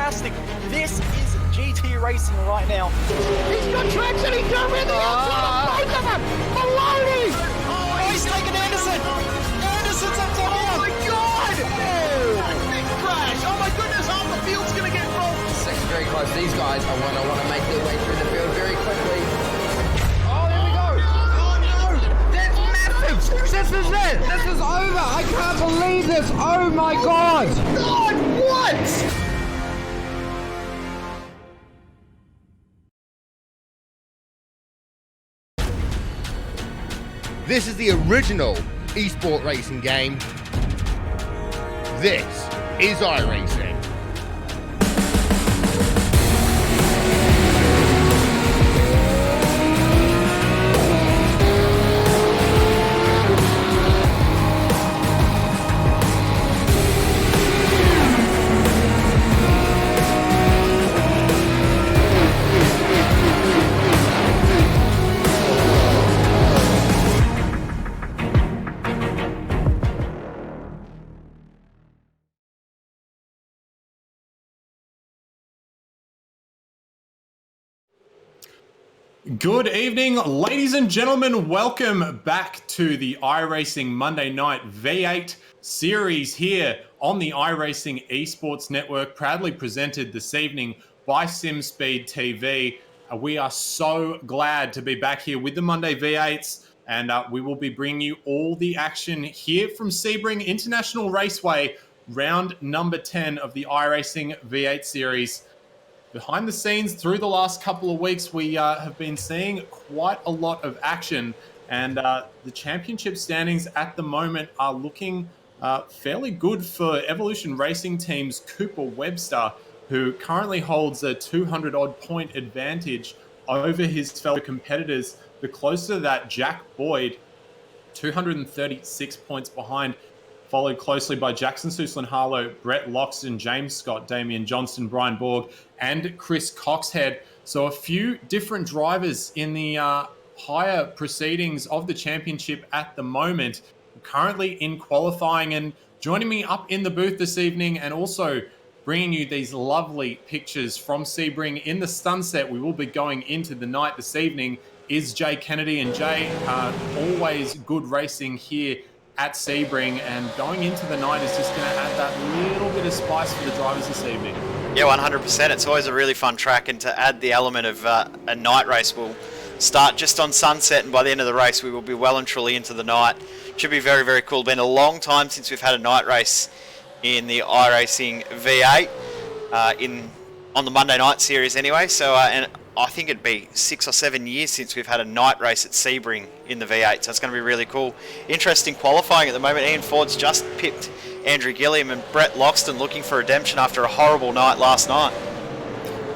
fantastic. This is GT racing right now. He's got traction, he's got with the outside of both of them! Maloney! Oh, he's taken Anderson! Anderson's up top here! Oh my god! Big crash! Oh my goodness, half the field's gonna get involved! Second very close. These guys are want to make their way through the field very quickly. Oh, here we go! Oh no! That's massive! This is it! This is over! I can't believe this! Oh my god! God, what? This is the original esport racing game. This is iRacing. Good evening, ladies and gentlemen. Welcome back to the iRacing Monday Night V8 series here on the iRacing Esports Network, proudly presented this evening by SimSpeed TV. We are so glad to be back here with the Monday V8s, and we will be bringing you all the action here from Sebring International Raceway, round number 10 of the iRacing V8 series. Behind the scenes, through the last couple of weeks, we have been seeing quite a lot of action, and the championship standings at the moment are looking fairly good for Evolution Racing Team's Cooper Webster, who currently holds a 200-odd point advantage over his fellow competitors. The closer to that, Jack Boyd, 236 points behind, followed closely by Jackson Suslin-Harlow, Brett Loxton, James Scott, Damian Johnston, Brian Borg, and Chris Coxhead. So a few different drivers in the higher proceedings of the championship at the moment, currently in qualifying. And joining me up in the booth this evening and also bringing you these lovely pictures from Sebring in the sunset, we will be going into the night this evening, is Jay Kennedy. And Jay, always good racing here at Sebring, and going into the night is just going to add that little bit of spice for the drivers this evening. Yeah, 100%. It's always a really fun track, and to add the element of a night race, we'll start just on sunset, and by the end of the race we will be well and truly into the night. Should be very, very cool. Been a long time since we've had a night race in the iRacing V8 on the Monday night series anyway. So and I think it'd be 6 or 7 years since we've had a night race at Sebring in the V8, so it's going to be really cool. Interesting qualifying at the moment. Ian Ford's just pipped Andrew Gilliam, and Brett Loxton looking for redemption after a horrible night last night.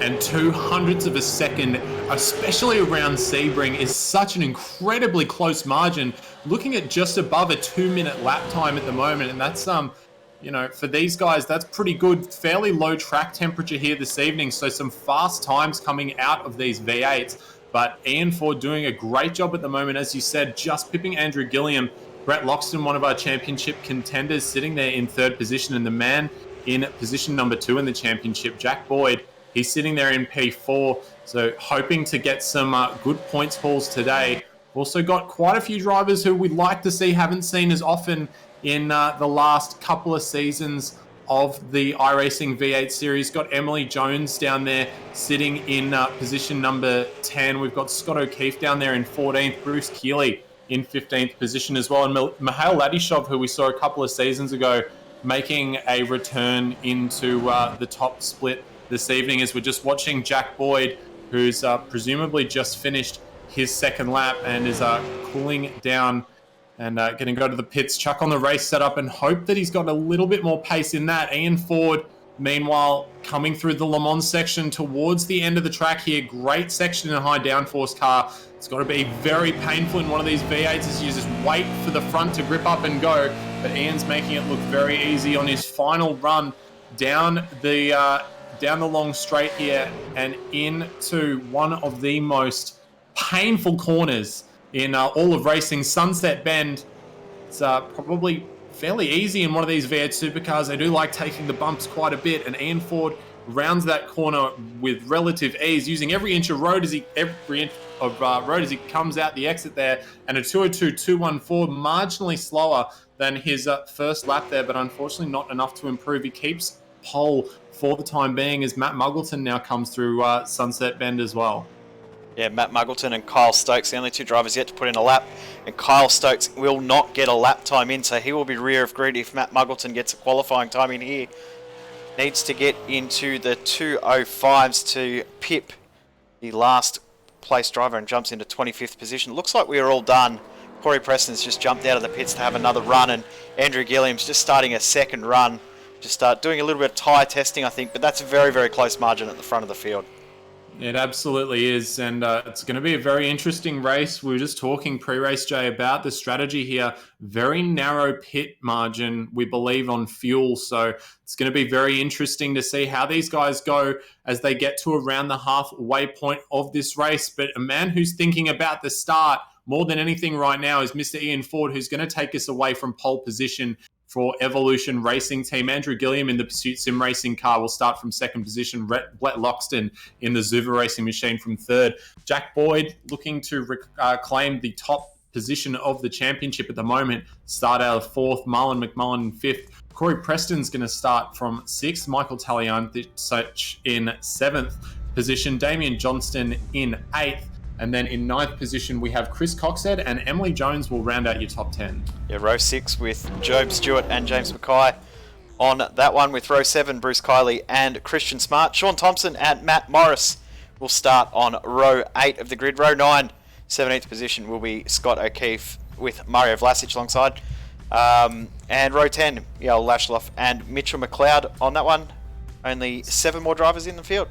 And 200ths of a second, especially around Sebring, is such an incredibly close margin. Looking at just above a 2-minute lap time at the moment, and that's you know, for these guys, that's pretty good. Fairly low track temperature here this evening, so some fast times coming out of these V8s. But Ian Ford doing a great job at the moment, as you said, just pipping Andrew Gilliam. Brett Loxton, one of our championship contenders, sitting there in third position, and the man in position number 2 in the championship, Jack Boyd, he's sitting there in P4, so hoping to get some good points hauls today. Also got quite a few drivers who we'd like to see, haven't seen as often in the last couple of seasons of the iRacing V8 series. Got Emily Jones down there sitting in position number 10. We've got Scott O'Keefe down there in 14th, Bruce Keeley in 15th position as well, and Mihail Ladishov, who we saw a couple of seasons ago, making a return into the top split this evening, as we're just watching Jack Boyd, who's presumably just finished his second lap and is cooling down and going to go to the pits, chuck on the race setup, and hope that he's got a little bit more pace in that. Ian Ford, meanwhile, coming through the Le Mans section towards the end of the track here. Great section in a high downforce car. It's got to be very painful in one of these V8s as you just wait for the front to grip up and go. But Ian's making it look very easy on his final run down the long straight here and into one of the most painful corners in all of racing, Sunset Bend. It's probably fairly easy in one of these V8 supercars. They do like taking the bumps quite a bit, and Ian Ford rounds that corner with relative ease, using every inch of road as he comes out the exit there, and a 202.214, marginally slower than his first lap there, but unfortunately not enough to improve. He keeps pole for the time being as Matt Muggleton now comes through Sunset Bend as well. Yeah, Matt Muggleton and Kyle Stokes, the only two drivers yet to put in a lap. And Kyle Stokes will not get a lap time in, so he will be rear of grid if Matt Muggleton gets a qualifying time in here. Needs to get into the 205s to pip the last place driver and jumps into 25th position. Looks like we are all done. Corey Preston's just jumped out of the pits to have another run, and Andrew Gilliam's just starting a second run. Just doing a little bit of tyre testing, I think, but that's a very, very close margin at the front of the field. It absolutely is, and it's going to be a very interesting race. We were just talking pre-race, Jay, about the strategy here. Very narrow pit margin, we believe, on fuel, so it's going to be very interesting to see how these guys go as they get to around the halfway point of this race. But a man who's thinking about the start more than anything right now is Mr. Ian Ford, who's going to take us away from pole position for Evolution Racing Team. Andrew Gilliam in the Pursuit Sim Racing car will start from second position. Brett Loxton in the Zuva Racing machine from third. Jack Boyd looking to claim the top position of the championship at the moment. Start out of fourth. Marlon McMullen in fifth. Corey Preston's going to start from sixth. Michael Taliancic in seventh position. Damian Johnston in eighth. And then in ninth position, we have Chris Coxhead, and Emily Jones will round out your top 10. Yeah, row 6 with Job Stewart and James Mackay. On that one with row 7, Bruce Kiley and Christian Smart. Sean Thompson and Matt Morris will start on row 8 of the grid. Row 9, 17th position will be Scott O'Keefe with Mario Vlasic alongside. And row 10, Yael Lashloff and Mitchell McLeod on that one. Only 7 more drivers in the field.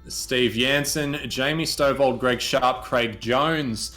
Steve Jansen, Jamie Stovall, Greg Sharp, Craig Jones,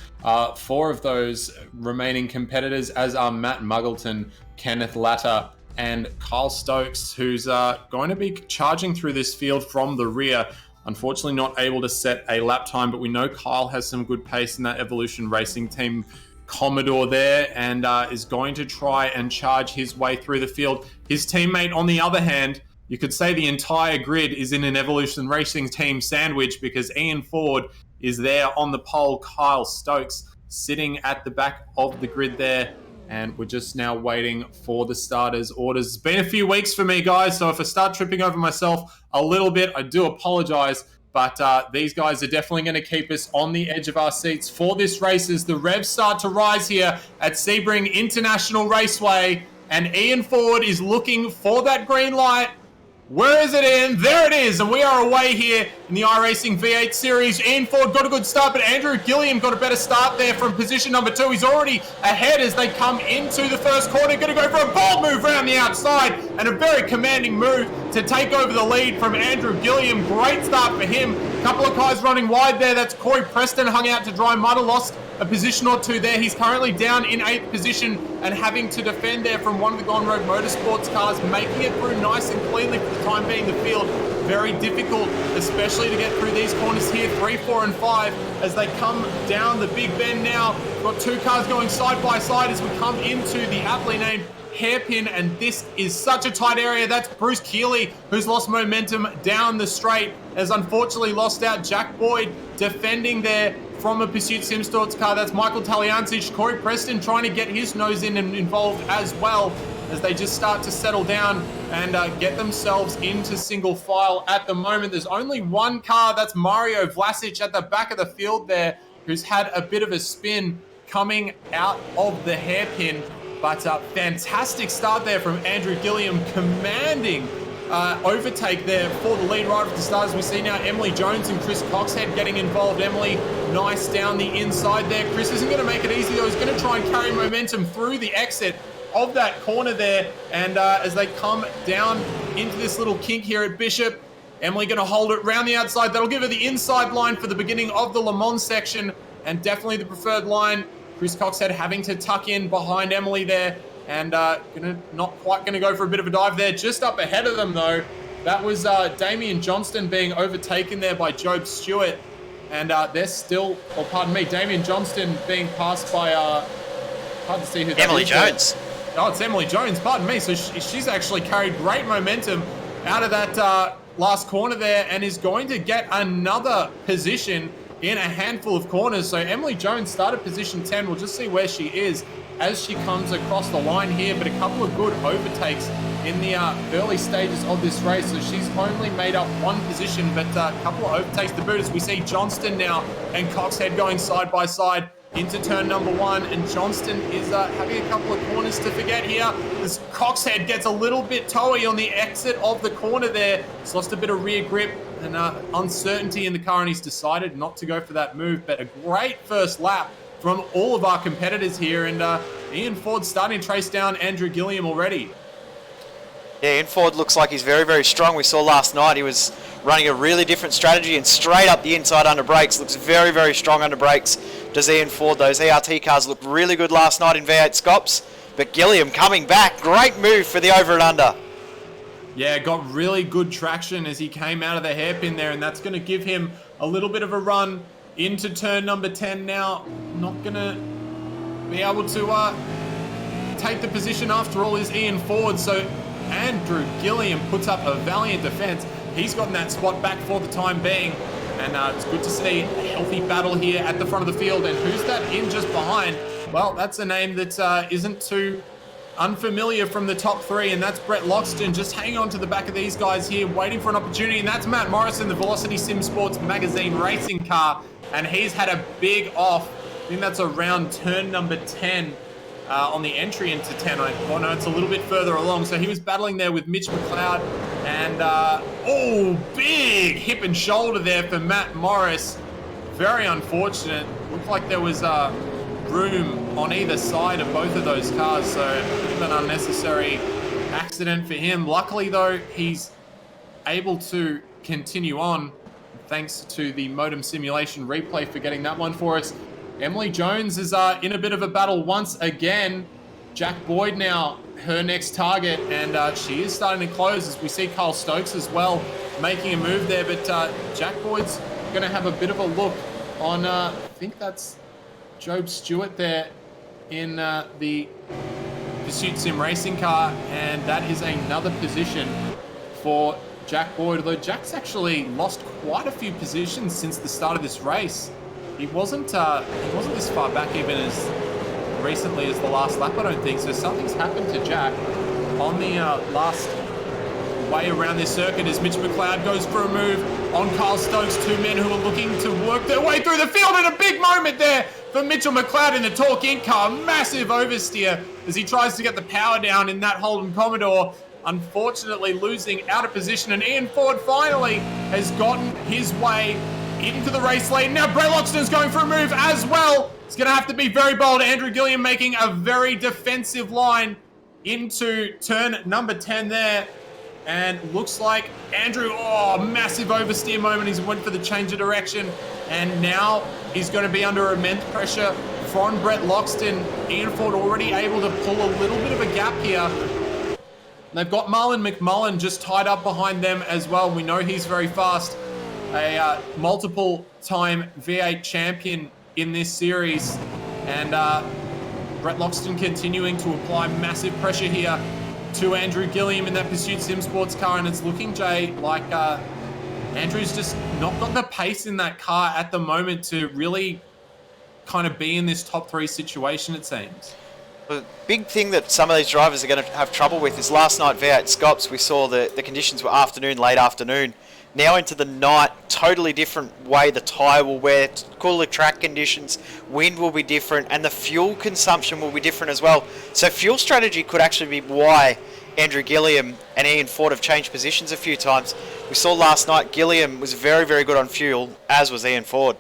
4 of those remaining competitors, as are Matt Muggleton, Kenneth Latter, and Kyle Stokes, who's going to be charging through this field from the rear. Unfortunately not able to set a lap time, but we know Kyle has some good pace in that Evolution Racing Team Commodore there, and is going to try and charge his way through the field. His teammate, on the other hand, you could say the entire grid is in an Evolution Racing Team sandwich, because Ian Ford is there on the pole. Kyle Stokes sitting at the back of the grid there. And we're just now waiting for the starters' orders. It's been a few weeks for me, guys, so if I start tripping over myself a little bit, I do apologize. But these guys are definitely going to keep us on the edge of our seats for this race as the revs start to rise here at Sebring International Raceway. And Ian Ford is looking for that green light. Where is it in? There it is, and we are away here in the iRacing V8 Series. Ian Ford got a good start, but Andrew Gilliam got a better start there from position number 2. He's already ahead as they come into the first corner. Going to go for a bold move around the outside, and a very commanding move to take over the lead from Andrew Gilliam. Great start for him. A couple of cars running wide there. That's Corey Preston hung out to dry. Might have lost a position or two there. He's currently down in 8th position and having to defend there from one of the Gone Road Motorsports cars, making it through nice and cleanly for the time being. The field very difficult, especially to get through these corners here, 3, 4, and 5, as they come down the big bend now. We've got 2 cars going side by side as we come into the aptly named hairpin, and this is such a tight area. That's Bruce Keeley, who's lost momentum down the straight, has unfortunately lost out. Jack Boyd defending there from a Pursuit Sim Sports car. That's Michael Taliancic. Corey Preston trying to get his nose in and involved as well, as they just start to settle down and get themselves into single file at the moment. There's only one car, that's Mario Vlasic at the back of the field there, who's had a bit of a spin coming out of the hairpin. But fantastic start there from Andrew Gilliam, commanding overtake there for the lead right at the start. As we see now, Emily Jones and Chris Coxhead getting involved. Emily, nice down the inside there. Chris isn't going to make it easy though. He's going to try and carry momentum through the exit of that corner there. And as they come down into this little kink here at Bishop, Emily going to hold it round the outside. That'll give her the inside line for the beginning of the Le Mans section, and definitely the preferred line. Chris Coxhead having to tuck in behind Emily there, and not quite going to go for a bit of a dive there. Just up ahead of them though, that was Damian Johnston being overtaken there by Job Stewart, and they're still, or pardon me, Damian Johnston being passed by hard to see who that Emily is. Jones. Oh, it's Emily Jones, pardon me. So she's actually carried great momentum out of that last corner there and is going to get another position in a handful of corners. So Emily Jones started position 10. We'll just see where she is as she comes across the line here, but a couple of good overtakes in the early stages of this race. So she's only made up one position, but a couple of overtakes to boot as we see Johnston now and Coxhead going side by side into turn number 1, and Johnston is having a couple of corners to forget here. This Coxhead gets a little bit toey on the exit of the corner there. He's lost a bit of rear grip and uncertainty in the car, and he's decided not to go for that move. But a great first lap from all of our competitors here, and Ian Ford starting to trace down Andrew Gilliam already. Yeah, Ian Ford looks like he's very, very strong. We saw last night he was running a really different strategy and straight up the inside under brakes. Looks very, very strong under brakes. Does Ian Ford. Those ERT cars looked really good last night in V8 Scops. But Gilliam coming back. Great move for the over and under. Yeah, got really good traction as he came out of the hairpin there, and that's going to give him a little bit of a run into turn number 10 now. Not going to be able to take the position after all is Ian Ford. So Andrew Gilliam puts up a valiant defense. He's gotten that spot back for the time being. And it's good to see a healthy battle here at the front of the field. And who's that in just behind? Well, that's a name that isn't too unfamiliar from the top 3, and that's Brett Loxton just hanging on to the back of these guys here, waiting for an opportunity. And that's Matt Morrison, the Velocity Sim Sports Magazine racing car. And he's had a big off. I think that's around turn number 10. On the entry into 10. Oh no, it's a little bit further along. So he was battling there with Mitch McLeod, and big hip and shoulder there for Matt Morris. Very unfortunate. Looked like there was room on either side of both of those cars, so an unnecessary accident for him. Luckily though, he's able to continue on thanks to the modem simulation replay for getting that one for us. Emily Jones is in a bit of a battle once again. Jack Boyd now her next target, and she is starting to close as we see Carl Stokes as well making a move there. But Jack Boyd's going to have a bit of a look on, I think that's Job Stewart there in the Pursuit Sim racing car, and that is another position for Jack Boyd. Although Jack's actually lost quite a few positions since the start of this race. He wasn't this far back even as recently as the last lap, I don't think. So something's happened to Jack on the last way around this circuit as Mitch McLeod goes for a move on Carl Stokes. Two men who are looking to work their way through the field, and a big moment there for Mitchell McLeod in the Torque Inc car. Massive oversteer as he tries to get the power down in that Holden Commodore. Unfortunately losing out of position, and Ian Ford finally has gotten his way into the race lane. Now Brett Loxton's going for a move as well. It's going to have to be very bold. Andrew Gilliam making a very defensive line into turn number 10 there. And looks like Andrew, massive oversteer moment. He's went for the change of direction. And now he's going to be under immense pressure from Brett Loxton. Ian Ford already able to pull a little bit of a gap here. They've got Marlon McMullen just tied up behind them as well. We know he's very fast. A multiple-time V8 champion in this series. And Brett Loxton continuing to apply massive pressure here to Andrew Gilliam in that Pursuit Sim Sports car. And it's looking, Jay, like Andrew's just not got the pace in that car at the moment to really kind of be in this top 3 situation, it seems. The big thing that some of these drivers are going to have trouble with is last night V8 Scops, we saw the conditions were afternoon, late afternoon. Now into the night, totally different way the tyre will wear, cooler track conditions, wind will be different, and the fuel consumption will be different as well. So fuel strategy could actually be why Andrew Gilliam and Ian Ford have changed positions a few times. We saw last night Gilliam was very, very good on fuel, as was Ian Ford.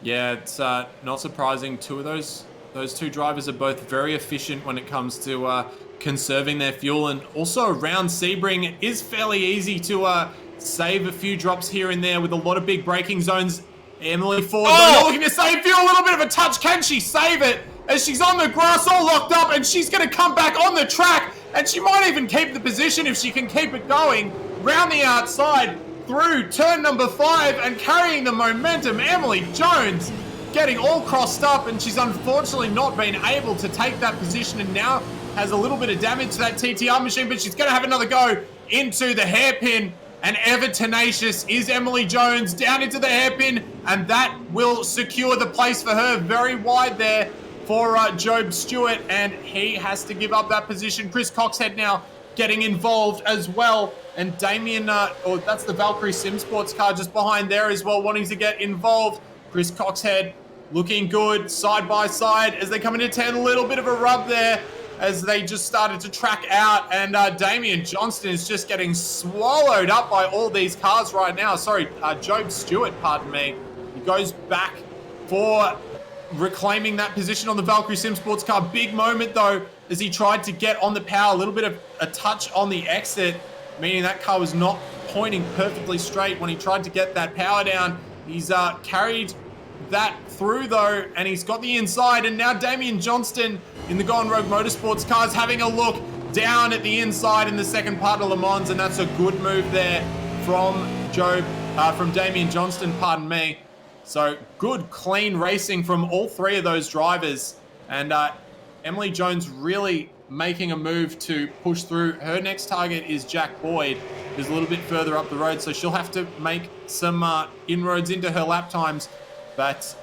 Yeah, it's not surprising. Those two drivers are both very efficient when it comes to conserving their fuel, and also around Sebring is fairly easy to save a few drops here and there with a lot of big braking zones. Emily Ford looking to save fuel, a little bit of a touch. Can she save it as she's on the grass all locked up, and she's going to come back on the track, and she might even keep the position if she can keep it going round the outside through turn number 5 and carrying the momentum. Emily Jones getting all crossed up, and she's unfortunately not been able to take that position, and now has a little bit of damage to that TTR machine, but she's going to have another go into the hairpin. And ever tenacious is Emily Jones down into the hairpin, and that will secure the place for her. Very wide there for Job Stewart, and he has to give up that position. Chris Coxhead now getting involved as well, and Damien, that's the Valkyrie Sim Sports car just behind there as well, wanting to get involved. Chris Coxhead looking good side by side as they come into 10. A little bit of a rub there as they just started to track out, and Damien Johnston is just getting swallowed up by all these cars right now. Sorry, Job Stewart, pardon me. He goes back for reclaiming that position on the Valkyrie Sim Sports car. Big moment though, as he tried to get on the power, a little bit of a touch on the exit, meaning that car was not pointing perfectly straight when he tried to get that power down. He's carried that through though, and he's got the inside, and now Damien Johnston in the Gone Rogue Motorsports cars having a look down at the inside in the second part of Le Mans, and that's a good move there from Damien Johnston, pardon me. So good, clean racing from all three of those drivers, and Emily Jones really making a move to push through. Her next target is Jack Boyd, who's a little bit further up the road, so she'll have to make some inroads into her lap times. But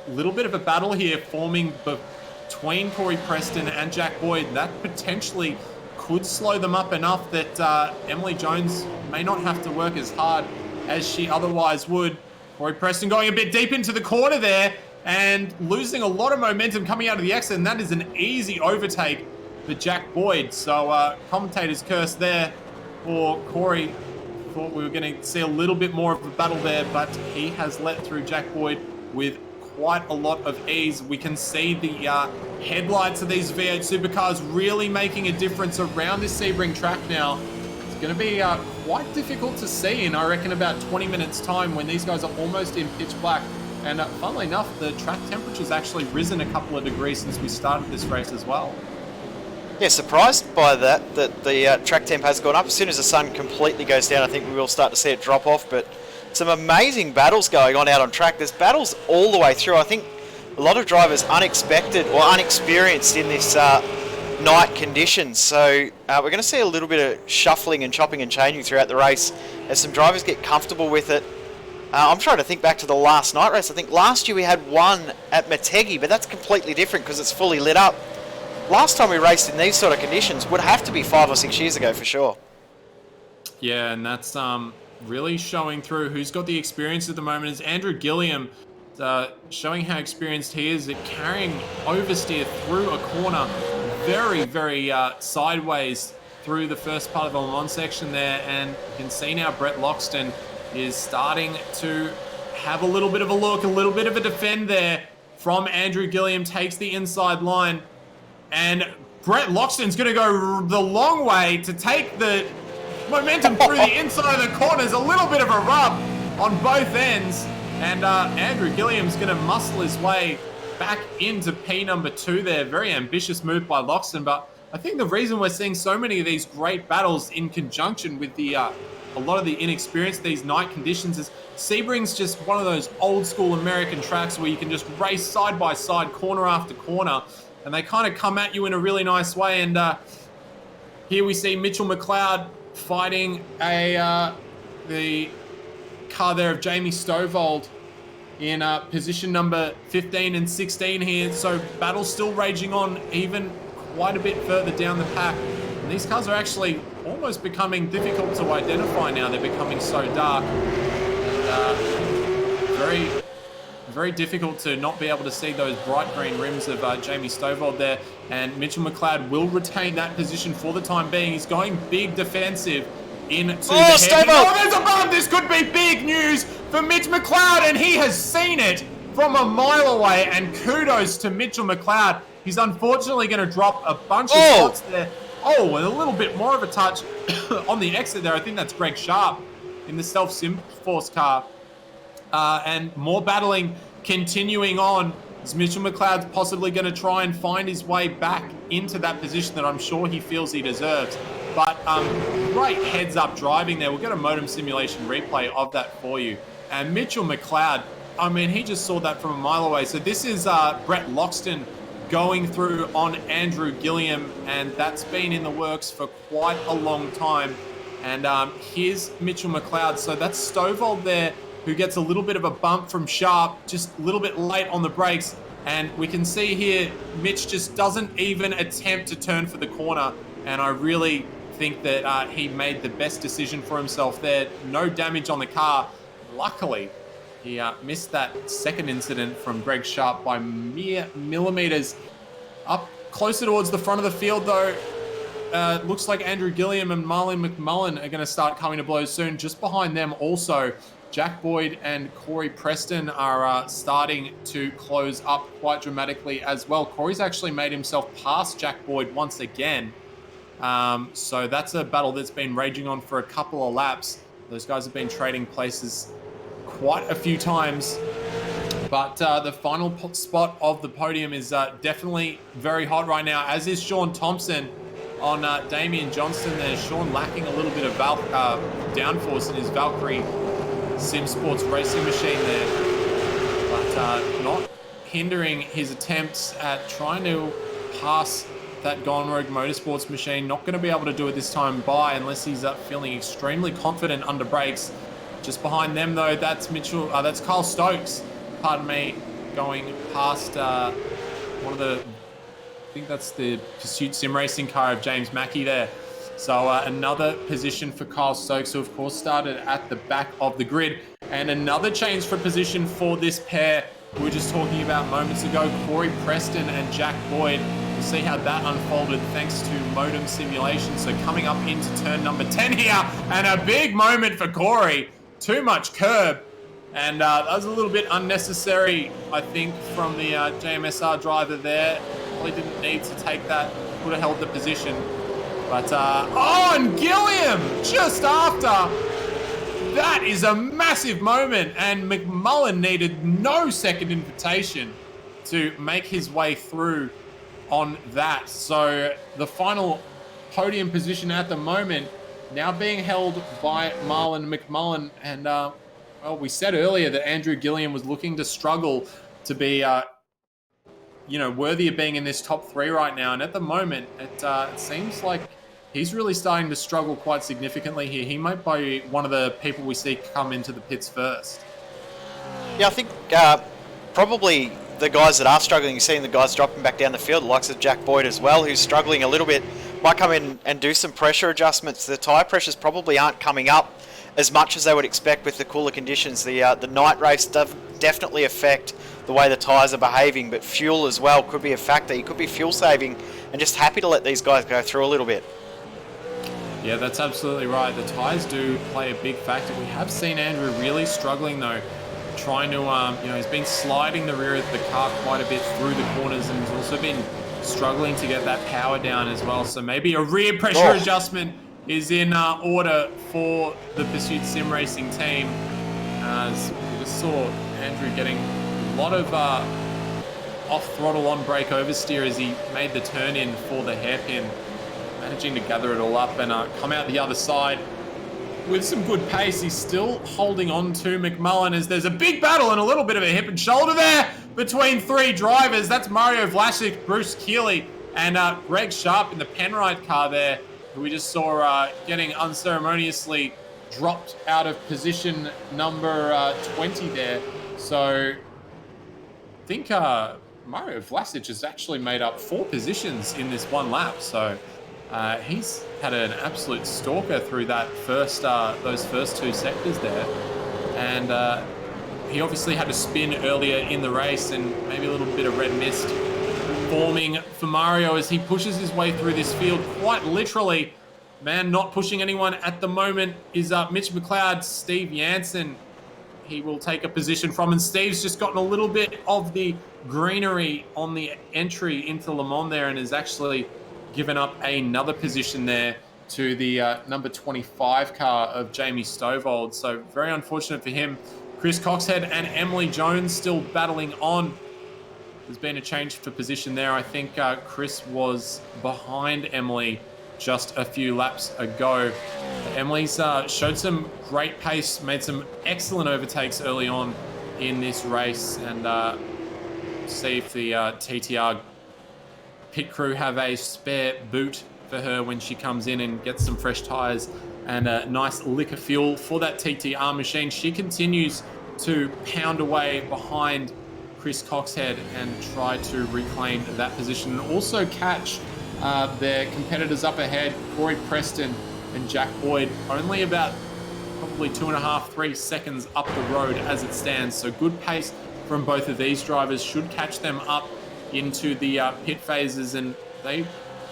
a little bit of a battle here forming between Corey Preston and Jack Boyd. That potentially could slow them up enough that Emily Jones may not have to work as hard as she otherwise would. Corey Preston going a bit deep into the corner there and losing a lot of momentum coming out of the exit, and that is an easy overtake for Jack Boyd. So commentator's curse there for Corey. Thought we were going to see a little bit more of a battle there, but he has let through Jack Boyd with quite a lot of ease. We can see the headlights of these V8 supercars really making a difference around this Sebring track now. It's going to be quite difficult to see in, I reckon, about 20 minutes time when these guys are almost in pitch black. And funnily enough, the track temperature's actually risen a couple of degrees since we started this race as well. Yeah, surprised by that the track temp has gone up. As soon as the sun completely goes down, I think we will start to see it drop off. But some amazing battles going on out on track. There's battles all the way through. I think a lot of drivers unexpected or unexperienced in this night conditions. So we're going to see a little bit of shuffling and chopping and changing throughout the race as some drivers get comfortable with it. I'm trying to think back to the last night race. I think last year we had one at Motegi, but that's completely different because it's fully lit up. Last time we raced in these sort of conditions would have to be 5 or 6 years ago for sure. Yeah, and that's really showing through. Who's got the experience at the moment is Andrew Gilliam, showing how experienced he is at carrying oversteer through a corner very, very sideways through the first part of the Le Mans section there. And you can see now Brett Loxton is starting to have a little bit of a look, a little bit of a defend there from Andrew Gilliam, takes the inside line. And Brett Loxton's going to go the long way to take the momentum through the inside of the corners. A little bit of a rub on both ends. And Andrew Gilliam's going to muscle his way back into P number 2 there. Very ambitious move by Loxton. But I think the reason we're seeing so many of these great battles in conjunction with the a lot of the inexperience, these night conditions, is Sebring's just one of those old school American tracks where you can just race side by side, corner after corner. And they kind of come at you in a really nice way. And here we see Mitchell McLeod fighting the car there of Jamie Stovald in position number 15 and 16 here. So battle's still raging on, even quite a bit further down the pack. And these cars are actually almost becoming difficult to identify now. They're becoming so dark. And very difficult to not be able to see those bright green rims of Jamie Stovald there. And Mitchell McLeod will retain that position for the time being. He's going big defensive into the head. Stovald! Oh, there's a bump! This could be big news for Mitch McLeod, and he has seen it from a mile away. And kudos to Mitchell McLeod. He's unfortunately going to drop a bunch of spots there. Oh, and a little bit more of a touch on the exit there. I think that's Greg Sharp in the Self-Sim Force car. And more battling continuing on as Mitchell McLeod's possibly going to try and find his way back into that position that I'm sure he feels he deserves. But great heads-up driving there. We'll get a modem simulation replay of that for you. And Mitchell McLeod, I mean, he just saw that from a mile away. So this is Brett Loxton going through on Andrew Gilliam, and that's been in the works for quite a long time. And here's Mitchell McLeod. So that's Stovall there, who gets a little bit of a bump from Sharp, just a little bit late on the brakes. And we can see here, Mitch just doesn't even attempt to turn for the corner. And I really think that he made the best decision for himself there. No damage on the car. Luckily, he missed that second incident from Greg Sharp by mere millimeters. Up closer towards the front of the field, though, looks like Andrew Gilliam and Marlon McMullen are going to start coming to blows soon. Just behind them also, Jack Boyd and Corey Preston are starting to close up quite dramatically as well. Corey's actually made himself past Jack Boyd once again. So that's a battle that's been raging on for a couple of laps. Those guys have been trading places quite a few times. But the final spot of the podium is definitely very hot right now, as is Sean Thompson on Damian Johnston there. Sean lacking a little bit of downforce in his Valkyrie Sim Sports racing machine there, but not hindering his attempts at trying to pass that Gone Rogue Motorsports machine. Not going to be able to do it this time by, unless he's feeling extremely confident under brakes. Just behind them though, that's Kyle Stokes, pardon me, going past one of the, I think that's the Pursuit Sim Racing car of James Mackey there. So another position for Kyle Stokes, who of course started at the back of the grid. And another change for position for this pair we were just talking about moments ago, Corey Preston and Jack Boyd. We'll see how that unfolded thanks to modem simulation. So coming up into turn number 10 here, and a big moment for Corey. Too much curb. And that was a little bit unnecessary, I think, from the JMSR driver there. Probably didn't need to take that, would have held the position. But, and Gilliam just after. That is a massive moment, and McMullen needed no second invitation to make his way through on that. So the final podium position at the moment now being held by Marlon McMullen. And, well, we said earlier that Andrew Gilliam was looking to struggle to be, worthy of being in this top three right now. And at the moment, it seems like he's really starting to struggle quite significantly here. He might be one of the people we see come into the pits first. Yeah, I think probably the guys that are struggling, you're seeing the guys dropping back down the field, the likes of Jack Boyd as well, who's struggling a little bit, might come in and do some pressure adjustments. The tyre pressures probably aren't coming up as much as they would expect with the cooler conditions. The night race does definitely affect the way the tyres are behaving, but fuel as well could be a factor. You could be fuel saving and just happy to let these guys go through a little bit. Yeah, that's absolutely right. The tyres do play a big factor. We have seen Andrew really struggling though, trying to, he's been sliding the rear of the car quite a bit through the corners, and he's also been struggling to get that power down as well. So maybe a rear pressure adjustment is in order for the Pursuit Sim Racing team. As we just saw Andrew getting a lot of off throttle on brake oversteer as he made the turn in for the hairpin. Managing to gather it all up and come out the other side with some good pace. He's still holding on to McMullen as there's a big battle and a little bit of a hip and shoulder there between three drivers. That's Mario Vlasic, Bruce Keeley, and Greg Sharp in the Penrite car there, who we just saw getting unceremoniously dropped out of position number 20 there. So I think Mario Vlasic has actually made up 4 positions in this one lap. So he's had an absolute stalker through that those first 2 sectors there. And he obviously had to spin earlier in the race, and maybe a little bit of red mist forming for Mario as he pushes his way through this field. Quite literally, man not pushing anyone at the moment is Mitch McLeod, Steve Jansen. He will take a position from, and Steve's just gotten a little bit of the greenery on the entry into Le Mans there, and has actually given up another position there to the number 25 car of Jamie Stovall. So very unfortunate for him. Chris Coxhead and Emily Jones still battling on. There's been a change for position there. I think Chris was behind Emily just a few laps ago. Emily's showed some great pace, made some excellent overtakes early on in this race, and see if the TTR pit crew have a spare boot for her when she comes in and gets some fresh tyres and a nice lick of fuel for that TTR machine. She continues to pound away behind Chris Coxhead and try to reclaim that position and also catch their competitors up ahead, Corey Preston and Jack Boyd, only about probably 2.5, 3 seconds up the road as it stands. So good pace from both of these drivers should catch them up into the pit phases, and they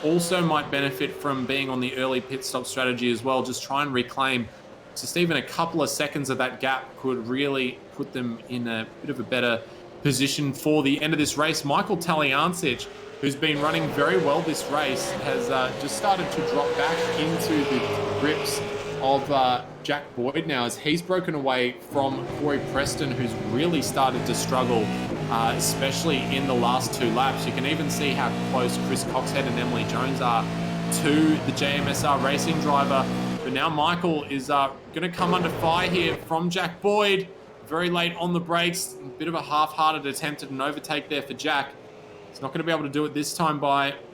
also might benefit from being on the early pit stop strategy as well. Just try and reclaim just even a couple of seconds of that gap could really put them in a bit of a better position for the end of this race. Michael Taliancic, who's been running very well this race, has just started to drop back into the grips of Jack Boyd now, as he's broken away from Corey Preston, who's really started to struggle, especially in the last 2 laps. You can even see how close Chris Coxhead and Emily Jones are to the JMSR racing driver. But now Michael is going to come under fire here from Jack Boyd. Very late on the brakes. A bit of a half-hearted attempt at an overtake there for Jack. He's not going to be able to do it this time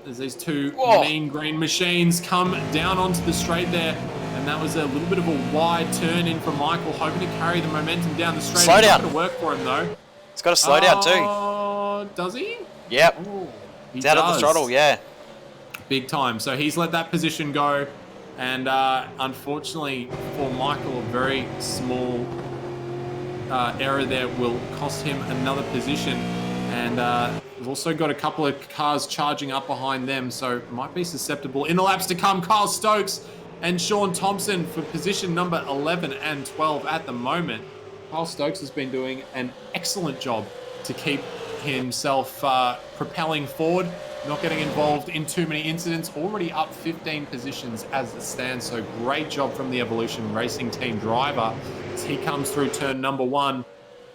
as these two mean green machines come down onto the straight there. And that was a little bit of a wide turn in for Michael, hoping to carry the momentum down the straight. Slow down. It's not going to work for him, though. He's got to slow down, too. Does he? Yep. Ooh, He's out of the throttle, yeah. Big time. So he's let that position go. And unfortunately for Michael, a very small error there will cost him another position. And we've also got a couple of cars charging up behind them, so might be susceptible. In the laps to come, Kyle Stokes and Sean Thompson for position number 11 and 12 at the moment. Kyle Stokes has been doing an excellent job to keep himself propelling forward, not getting involved in too many incidents, already up 15 positions as it stands. So great job from the Evolution Racing Team driver as he comes through turn number 1.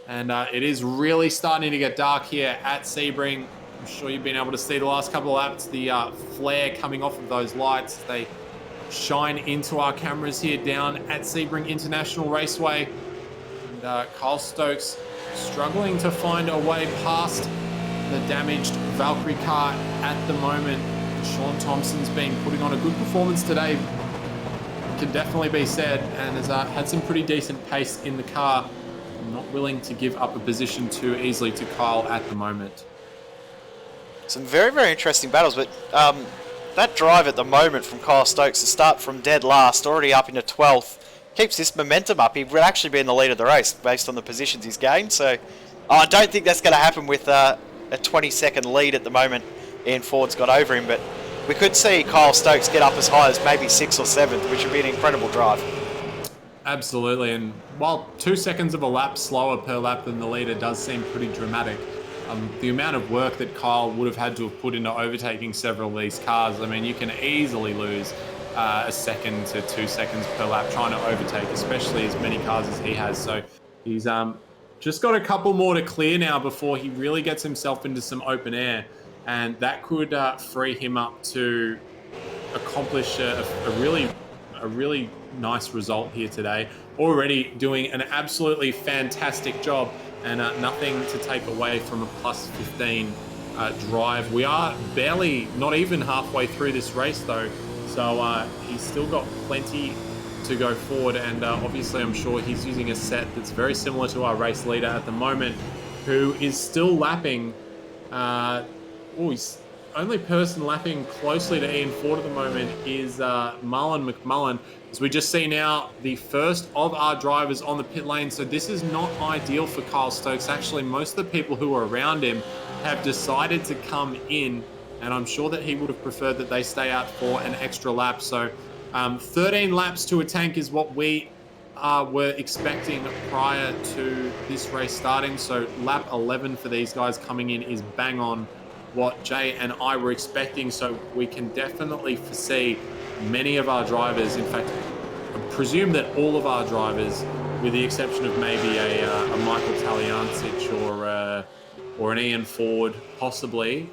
And it is really starting to get dark here at Sebring. I'm sure you've been able to see the last couple of laps, the flare coming off of those lights. They shine into our cameras here down at Sebring International Raceway. And Kyle Stokes struggling to find a way past the damaged Valkyrie car at the moment. Sean Thompson's been putting on a good performance today, can definitely be said, and has had some pretty decent pace in the car. Not willing to give up a position too easily to Kyle at the moment. Some very, very interesting battles, but that drive at the moment from Kyle Stokes to start from dead last, already up into 12th, keeps this momentum up. He would actually be in the lead of the race based on the positions he's gained. So I don't think that's going to happen with a 20-second lead at the moment. Ian Ford's got over him, but we could see Kyle Stokes get up as high as maybe 6th or 7th, which would be an incredible drive. Absolutely, and while 2 seconds of a lap slower per lap than the leader does seem pretty dramatic, the amount of work that Kyle would have had to have put into overtaking several of these cars, I mean, you can easily lose a second to 2 seconds per lap trying to overtake, especially as many cars as he has. So he's just got a couple more to clear now before he really gets himself into some open air, and that could free him up to accomplish a really nice result here today. Already doing an absolutely fantastic job, and nothing to take away from a plus 15 drive. We are barely, not even halfway through this race though, so he's still got plenty to go forward, and obviously I'm sure he's using a set that's very similar to our race leader at the moment, who is still lapping. He's only person lapping closely to Ian Ford at the moment is Marlon McMullen. As we just see now, the first of our drivers on the pit lane. So this is not ideal for Kyle Stokes. Actually, most of the people who are around him have decided to come in, and I'm sure that he would have preferred that they stay out for an extra lap. So 13 laps to a tank is what we were expecting prior to this race starting. So lap 11 for these guys coming in is bang on what Jay and I were expecting. So we can definitely foresee many of our drivers, in fact, I presume that all of our drivers, with the exception of maybe a Michael Taliancic or an Ian Ford, possibly,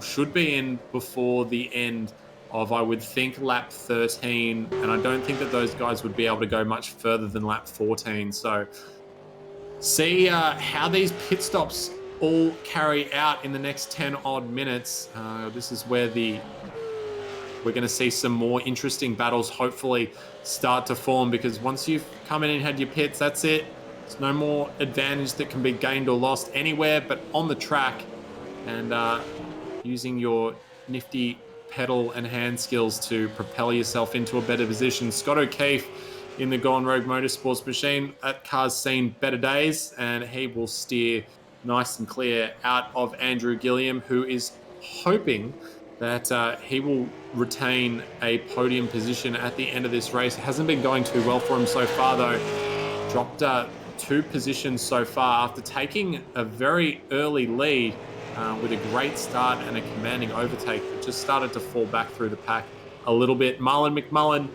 should be in before the end of, I would think, lap 13. And I don't think that those guys would be able to go much further than lap 14. So see how these pit stops all carry out in the next 10 odd minutes. This is where the we're going to see some more interesting battles hopefully start to form, because once you've come in and had your pits, that's it. There's no more advantage that can be gained or lost anywhere but on the track, and using your nifty pedal and hand skills to propel yourself into a better position. Scott O'Keefe in the Gone Rogue Motorsports machine. That car's seen better days, and he will steer nice and clear out of Andrew Gilliam, who is hoping that he will retain a podium position at the end of this race. It hasn't been going too well for him so far, though. Dropped 2 positions so far after taking a very early lead with a great start and a commanding overtake, but just started to fall back through the pack a little bit. Marlon McMullen,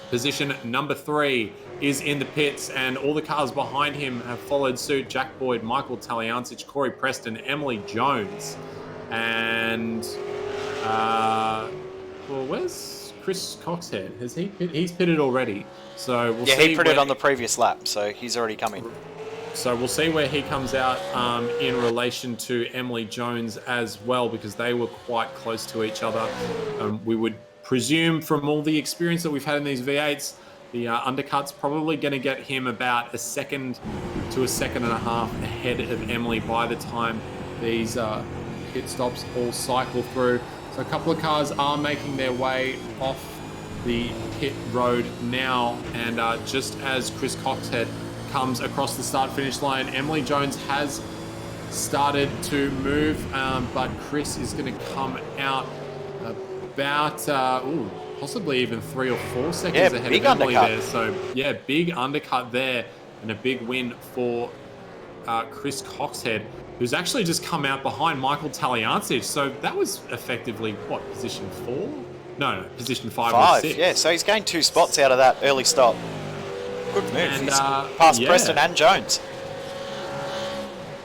position number 3, is in the pits, and all the cars behind him have followed suit. Jack Boyd, Michael Taliancic, Corey Preston, Emily Jones, and well, where's Chris Coxhead? He's pitted already, so we'll see. He pitted on the previous lap, so he's already come in. So we'll see where he comes out in relation to Emily Jones as well, because they were quite close to each other. We would presume from all the experience that we've had in these V8s, the undercut's probably going to get him about a second to a second and a half ahead of Emily by the time these pit stops all cycle through. So a couple of cars are making their way off the pit road now, and just as Chris Coxhead comes across the start-finish line, Emily Jones has started to move, but Chris is going to come out about possibly even 3 or 4 seconds ahead of Emily there. So yeah, big undercut there, and a big win for Chris Coxhead, who's actually just come out behind Michael Taliancic. So that was effectively, what, position 4? No, position 5 or 6. Yeah, so he's gained 2 spots out of that early stop. Good move. And, he's passed Preston and Jones.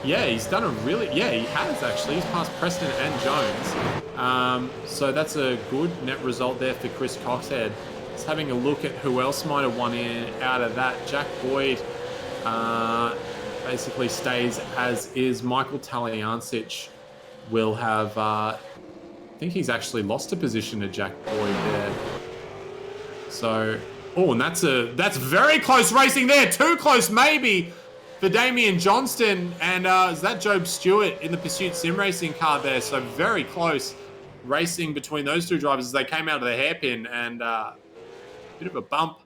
Yeah, he's done a really... Yeah, he has actually. He's passed Preston and Jones. So that's a good net result there for Chris Coxhead. Just having a look at who else might have won out of that. Jack Boyd basically stays as is. Michael Taliancic will have... I think he's actually lost a position to Jack Boyd there. So... Oh, and that's very close racing there. Too close, maybe, for Damian Johnston. And is that Job Stewart in the Pursuit Sim Racing car there? So very close racing between those 2 drivers as they came out of the hairpin, and a bit of a bump,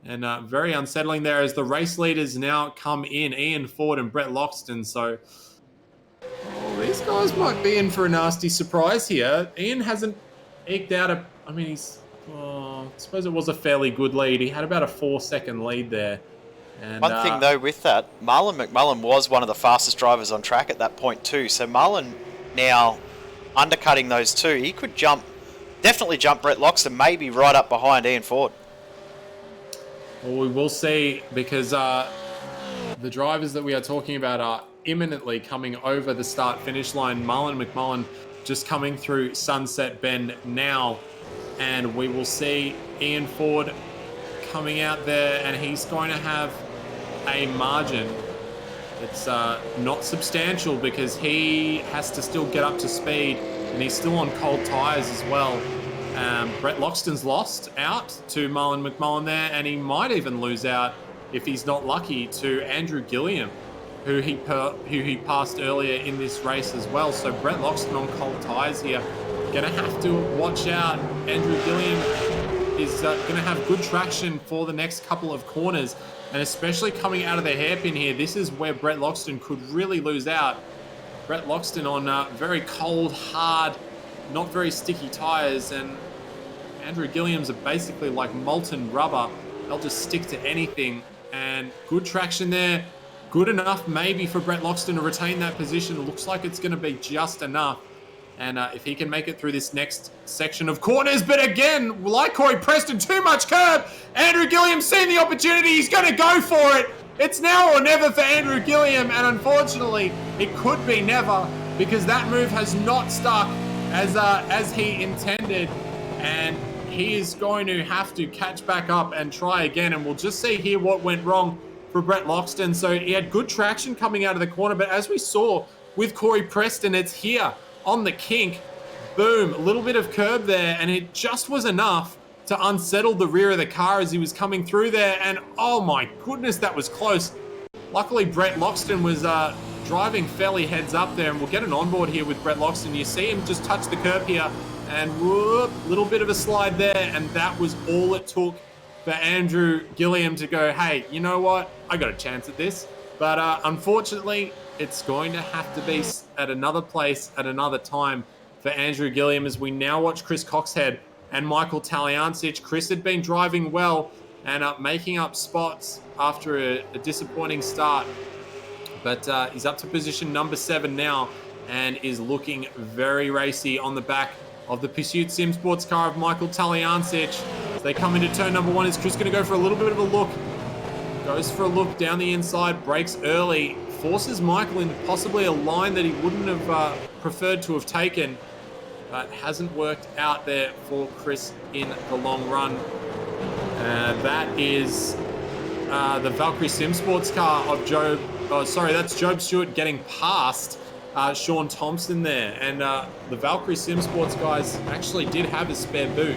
and very unsettling there as the race leaders now come in, Ian Ford and Brett Loxton. So these guys might be in for a nasty surprise here. Ian hasn't eked out I suppose it was a fairly good lead. He had about a 4-second lead there. And, one thing though with that, Marlon McMullen was one of the fastest drivers on track at that point too. So Marlon now undercutting those 2. He could definitely jump Brett Loxton, maybe right up behind Ian Ford. Well, we will see, because the drivers that we are talking about are imminently coming over the start-finish line. Marlon McMullen just coming through Sunset Bend now. And we will see Ian Ford coming out there, and he's going to have a margin. It's not substantial, because he has to still get up to speed, and he's still on cold tyres as well. Brett Loxton's lost out to Marlon McMullen there, and he might even lose out, if he's not lucky, to Andrew Gilliam, who he passed earlier in this race as well. So Brett Loxton on cold tyres here. Going to have to watch out. Andrew Gilliam is going to have good traction for the next couple of corners, and especially coming out of the hairpin here, this is where Brett Loxton could really lose out. Brett Loxton on very cold, hard, not very sticky tyres, and Andrew Gilliam's are basically like molten rubber. They'll just stick to anything, and good traction there. Good enough maybe for Brett Loxton to retain that position. It looks like it's going to be just enough. And if he can make it through this next section of corners, but again, like Corey Preston, too much curb. Andrew Gilliam's seen the opportunity. He's going to go for it. It's now or never for Andrew Gilliam, and unfortunately, it could be never, because that move has not stuck as he intended, and he is going to have to catch back up and try again. And we'll just see here what went wrong for Brett Loxton. So he had good traction coming out of the corner, but as we saw with Corey Preston, it's here on the kink. boom, a little bit of curb there, and it just was enough to unsettle the rear of the car as he was coming through there. And oh my goodness, that was close. Luckily, Brett Loxton was driving fairly heads up there, and we'll get an onboard here with Brett Loxton. You see him just touch the curb here, and whoop, little bit of a slide there, and that was all it took for Andrew Gilliam to go, hey, you know what? I got a chance at this. But unfortunately, it's going to have to be at another place at another time for Andrew Gilliam, as we now watch Chris Coxhead and Michael Taliancic. Chris had been driving well and making up spots after a disappointing start. But he's up to position number 7 now and is looking very racy on the back of the Pursuit Sim Sports car of Michael Taliancic. As they come into turn number 1, is Chris going to go for a little bit of a look? Goes for a look down the inside, brakes early, forces Michael into possibly a line that he wouldn't have preferred to have taken, but hasn't worked out there for Chris in the long run. That is the Valkyrie Sim Sports car of Job. Oh, sorry, that's Job Stewart getting past Sean Thompson there. And the Valkyrie Sim Sports guys actually did have a spare boot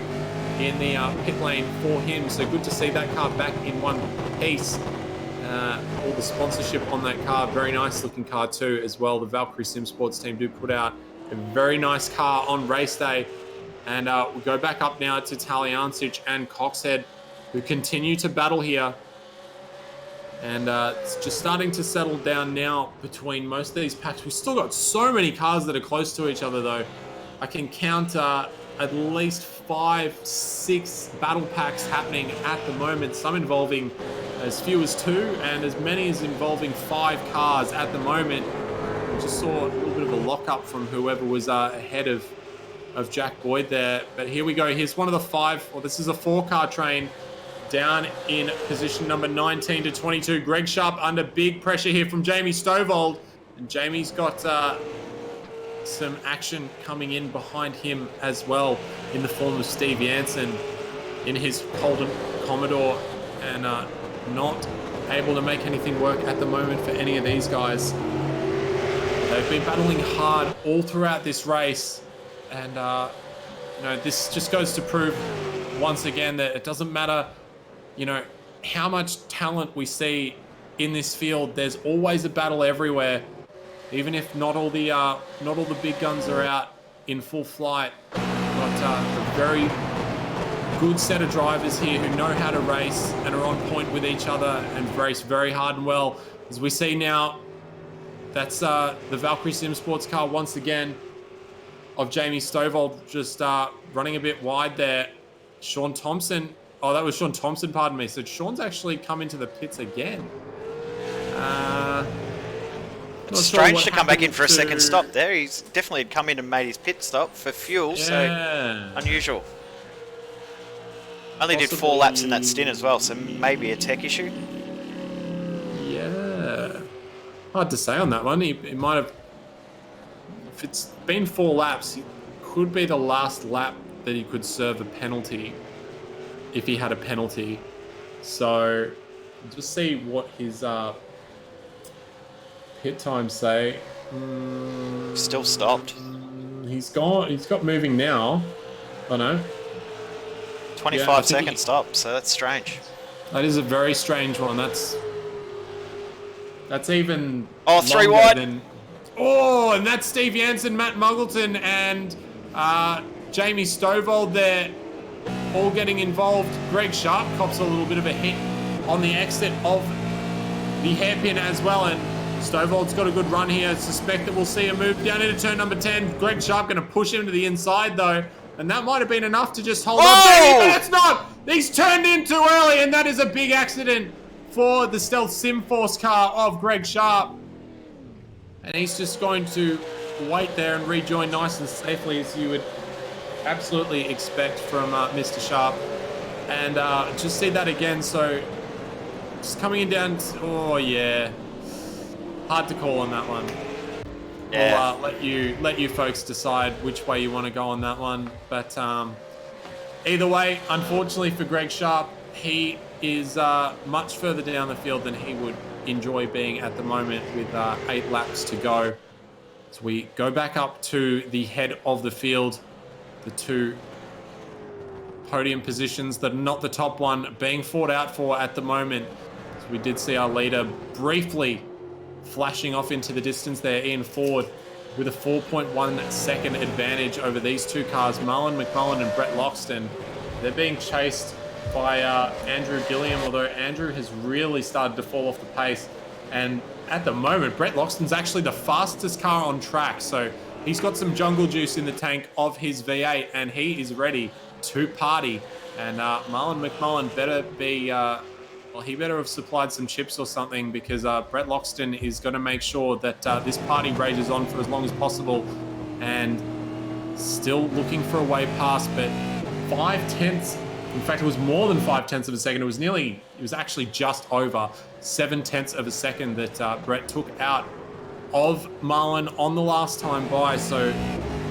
in the pit lane for him. So good to see that car back in one piece. All the sponsorship on that car, very nice looking car too as well. The Valkyrie Sim Sports team do put out a very nice car on race day. And we'll go back up now to Taliancic and Coxhead, who continue to battle here. And it's just starting to settle down now between most of these packs. We've still got so many cars that are close to each other though. I can count at least 5, 6 battle packs happening at the moment, some involving as few as 2 and as many as involving 5 cars at the moment. We just saw a little bit of a lockup from whoever was ahead of Jack Boyd there. But here we go. Here's one of the 5, or this is a 4-car train down in position number 19 to 22. Greg Sharp under big pressure here from Jamie Stovold. And Jamie's got some action coming in behind him as well in the form of Steve Jansen in his Holden Commodore, and not able to make anything work at the moment for any of these guys. They've been battling hard all throughout this race, and you know, this just goes to prove once again that it doesn't matter, you know, how much talent we see in this field. There's always a battle everywhere. Even if not all the big guns are out in full flight, we've got a very good set of drivers here who know how to race and are on point with each other and race very hard and well. As we see now, that's the Valkyrie Sim Sports car once again of Jamie Stovold just running a bit wide there. Sean Thompson, oh, that was Sean Thompson, pardon me. So Sean's actually come into the pits again. It's strange to come back in for a second stop there. He's definitely come in and made his pit stop for fuel, so unusual. Only did 4 laps in that stint as well, so maybe a tech issue. Yeah. Hard to say on that one. He might have... If it's been 4 laps, it could be the last lap that he could serve a penalty, if he had a penalty. So, just see what his... pit times say. Still stopped. He's got moving now. Oh no. 25 second stop, so that's strange. That is a very strange one. That's even 3 wide. And that's Steve Jansen, Matt Muggleton, and Jamie Stovold there, all getting involved. Greg Sharp cops a little bit of a hit on the exit of the hairpin as well, and Stovold's got a good run here. I suspect that we'll see a move down into turn number 10. Greg Sharp going to push him to the inside though, and that might have been enough to just hold up Jamie, but it's not! He's turned in too early, and that is a big accident for the Stealth Simforce car of Greg Sharp. And he's just going to wait there and rejoin nice and safely, as you would absolutely expect from Mr. Sharp. And just see that again, so just coming in down, oh yeah. Hard to call on that one. Yeah. I'll let you folks decide which way you want to go on that one. But either way, unfortunately for Greg Sharp, he is much further down the field than he would enjoy being at the moment with 8 laps to go. So we go back up to the head of the field. The two podium positions that are not the top one being fought out for at the moment. So we did see our leader briefly flashing off into the distance there, Ian Ford, with a 4.1 second advantage over these two cars, Marlon McMullen and Brett Loxton. They're being chased by Andrew Gilliam, although Andrew has really started to fall off the pace. And at the moment, Brett Loxton's actually the fastest car on track, so he's got some jungle juice in the tank of his V8, and he is ready to party. And Marlon McMullen better be, well, he better have supplied some chips or something, because Brett Loxton is going to make sure that this party rages on for as long as possible. And still looking for a way past, but 5/10, in fact, it was more than 5/10 of a second. It was actually just over 7/10 of a second that Brett took out of Marlon on the last time by. So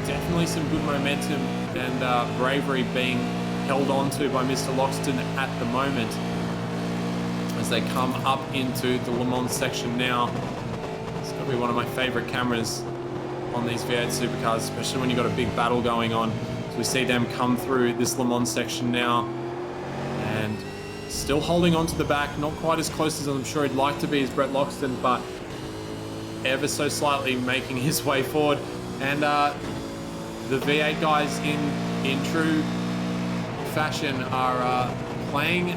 definitely some good momentum and bravery being held on to by Mr. Loxton at the moment as they come up into the Le Mans section now. It's going to be one of my favorite cameras on these V8 supercars, especially when you've got a big battle going on. So we see them come through this Le Mans section now, and still holding on to the back, not quite as close as I'm sure he'd like to be as Brett Loxton, but ever so slightly making his way forward. And the V8 guys in true fashion are playing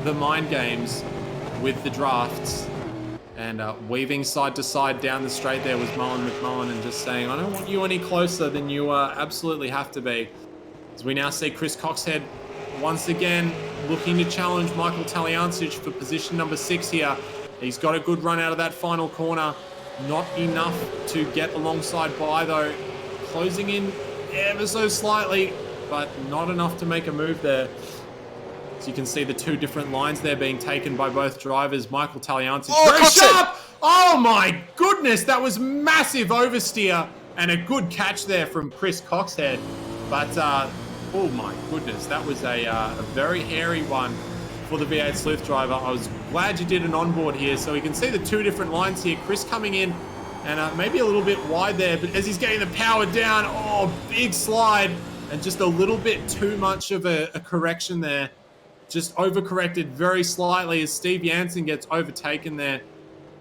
the mind games with the drafts, and weaving side to side down the straight there was Marlon McMullen, and just saying, I don't want you any closer than you absolutely have to be. As we now see Chris Coxhead once again looking to challenge Michael Taliancic for position number 6 here. He's got a good run out of that final corner. Not enough to get alongside by though. Closing in ever so slightly, but not enough to make a move there. So you can see the two different lines there being taken by both drivers. Michael Taliancic, very sharp! Oh my goodness, that was massive oversteer and a good catch there from Chris Coxhead. But oh my goodness, that was a very hairy one for the V8 Sleuth driver. I was glad you did an onboard here, so we can see the two different lines here. Chris coming in and maybe a little bit wide there, but as he's getting the power down, oh, big slide, and just a little bit too much of a correction there. Just overcorrected very slightly as Steve Jansen gets overtaken there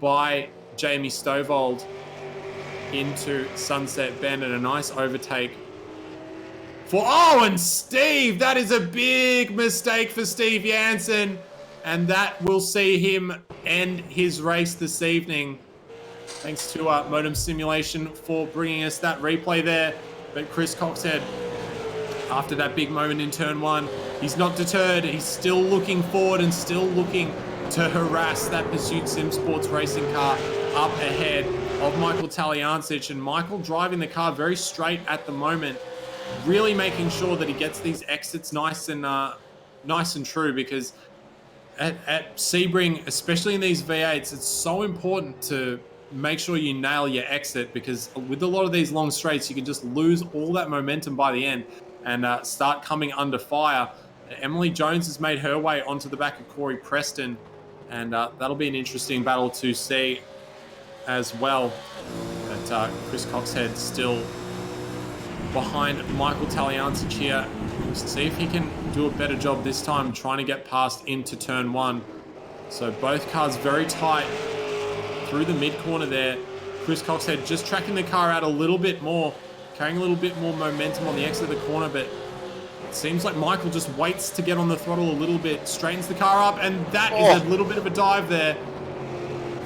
by Jamie Stovald into Sunset Bend, and a nice overtake and Steve, that is a big mistake for Steve Jansen, and that will see him end his race this evening. Thanks to Modem Simulation for bringing us that replay there. But Chris Coxhead, after that big moment in turn 1, he's not deterred. He's still looking forward and still looking to harass that Pursuit Sim Sports racing car up ahead of Michael Taliancic. And Michael driving the car very straight at the moment, really making sure that he gets these exits nice and true, because at Sebring, especially in these V8s, it's so important to make sure you nail your exit, because with a lot of these long straights, you can just lose all that momentum by the end and start coming under fire. Emily Jones has made her way onto the back of Corey Preston, and that'll be an interesting battle to see as well. But Chris Coxhead still behind Michael Taliancic here. Let's see if he can do a better job this time trying to get past into turn 1. So both cars very tight through the mid corner there. Chris Coxhead just tracking the car out a little bit more, carrying a little bit more momentum on the exit of the corner, but it seems like Michael just waits to get on the throttle a little bit, straightens the car up, and that is a little bit of a dive there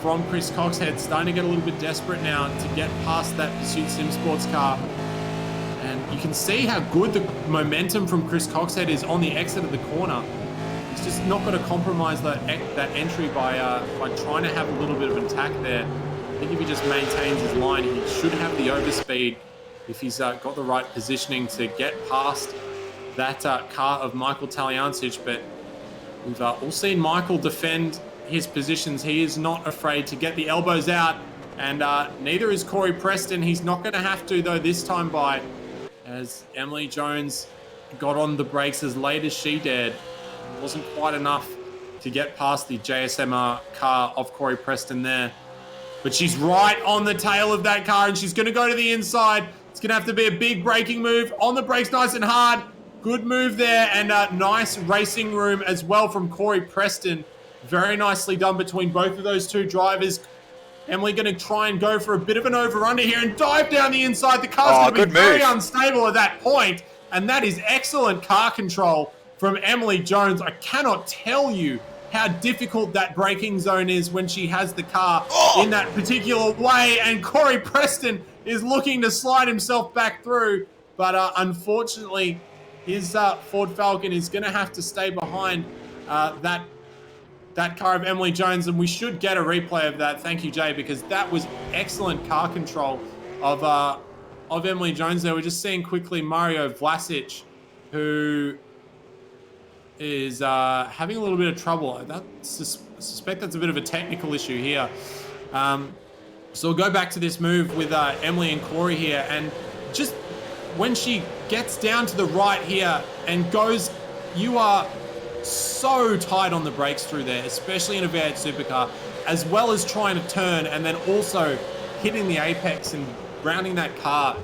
from Chris Coxhead, starting to get a little bit desperate now to get past that Pursuit Sim Sports car. And you can see how good the momentum from Chris Coxhead is on the exit of the corner. He's just not going to compromise that entry by trying to have a little bit of an attack there. I think if he just maintains his line, he should have the overspeed if he's got the right positioning to get past that car of Michael Taliancic. But we've all seen Michael defend his positions. He is not afraid to get the elbows out, and neither is Corey Preston. He's not going to have to, though, this time by, as Emily Jones got on the brakes as late as she dared. It wasn't quite enough to get past the JSMR car of Corey Preston there. but she's right on the tail of that car, and she's going to go to the inside. It's going to have to be a big braking move. On the brakes, nice and hard. Good move there, and nice racing room as well from Corey Preston. Very nicely done between both of those two drivers. Emily going to try and go for a bit of an over-under here and dive down the inside. The car's going to be very unstable at that point, and that is excellent car control from Emily Jones. I cannot tell you how difficult that braking zone is when she has the car in that particular way, and Corey Preston is looking to slide himself back through, but unfortunately his Ford Falcon is going to have to stay behind that car of Emily Jones, and we should get a replay of that. Thank you, Jay, because that was excellent car control of Emily Jones there. We're just seeing quickly Mario Vlasic, who is having a little bit of trouble. I suspect that's a bit of a technical issue here. So we'll go back to this move with Emily and Corey here, and just when she gets down to the right here and goes, you are so tight on the brakes through there, especially in a V8 supercar, as well as trying to turn and then also hitting the apex and rounding that car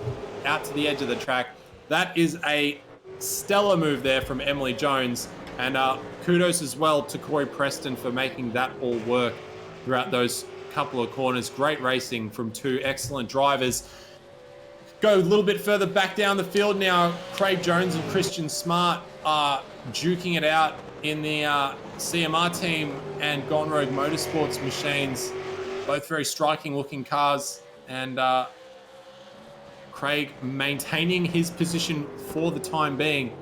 out to the edge of the track. That is a stellar move there from Emily Jones, and kudos as well to Corey Preston for making that all work throughout those couple of corners. Great racing from two excellent drivers. Go a little bit further back down the field now. Craig Jones and Christian Smart are duking it out in the CMR team and Gone Rogue Motorsports machines. Both very striking looking cars, and Craig maintaining his position for the time being.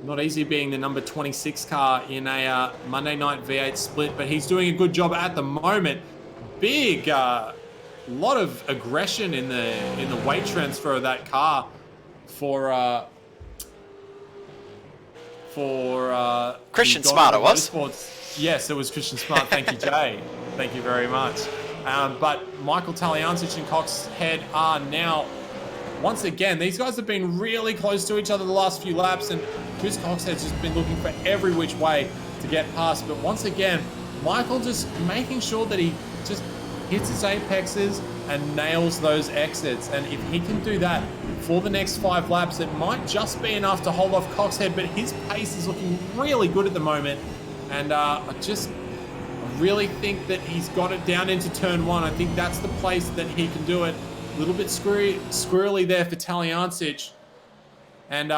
Not easy being the number 26 car in a Monday night V8 split, but he's doing a good job at the moment. Big lot of aggression in the weight transfer of that car for Christian Smart, it was. Yes, it was Christian Smart. Thank you, Jay. Thank you very much. But Michael Taliancic and Cox Head are now, once again, these guys have been really close to each other the last few laps, and Chris Coxhead's just been looking for every which way to get past. But once again, Michael just making sure that he just hits his apexes and nails those exits. And if he can do that for the next 5 laps, it might just be enough to hold off Coxhead, but his pace is looking really good at the moment. And I really think that he's got it down into turn 1. I think that's the place that he can do it. A little bit squirrely there for Taliancic. And,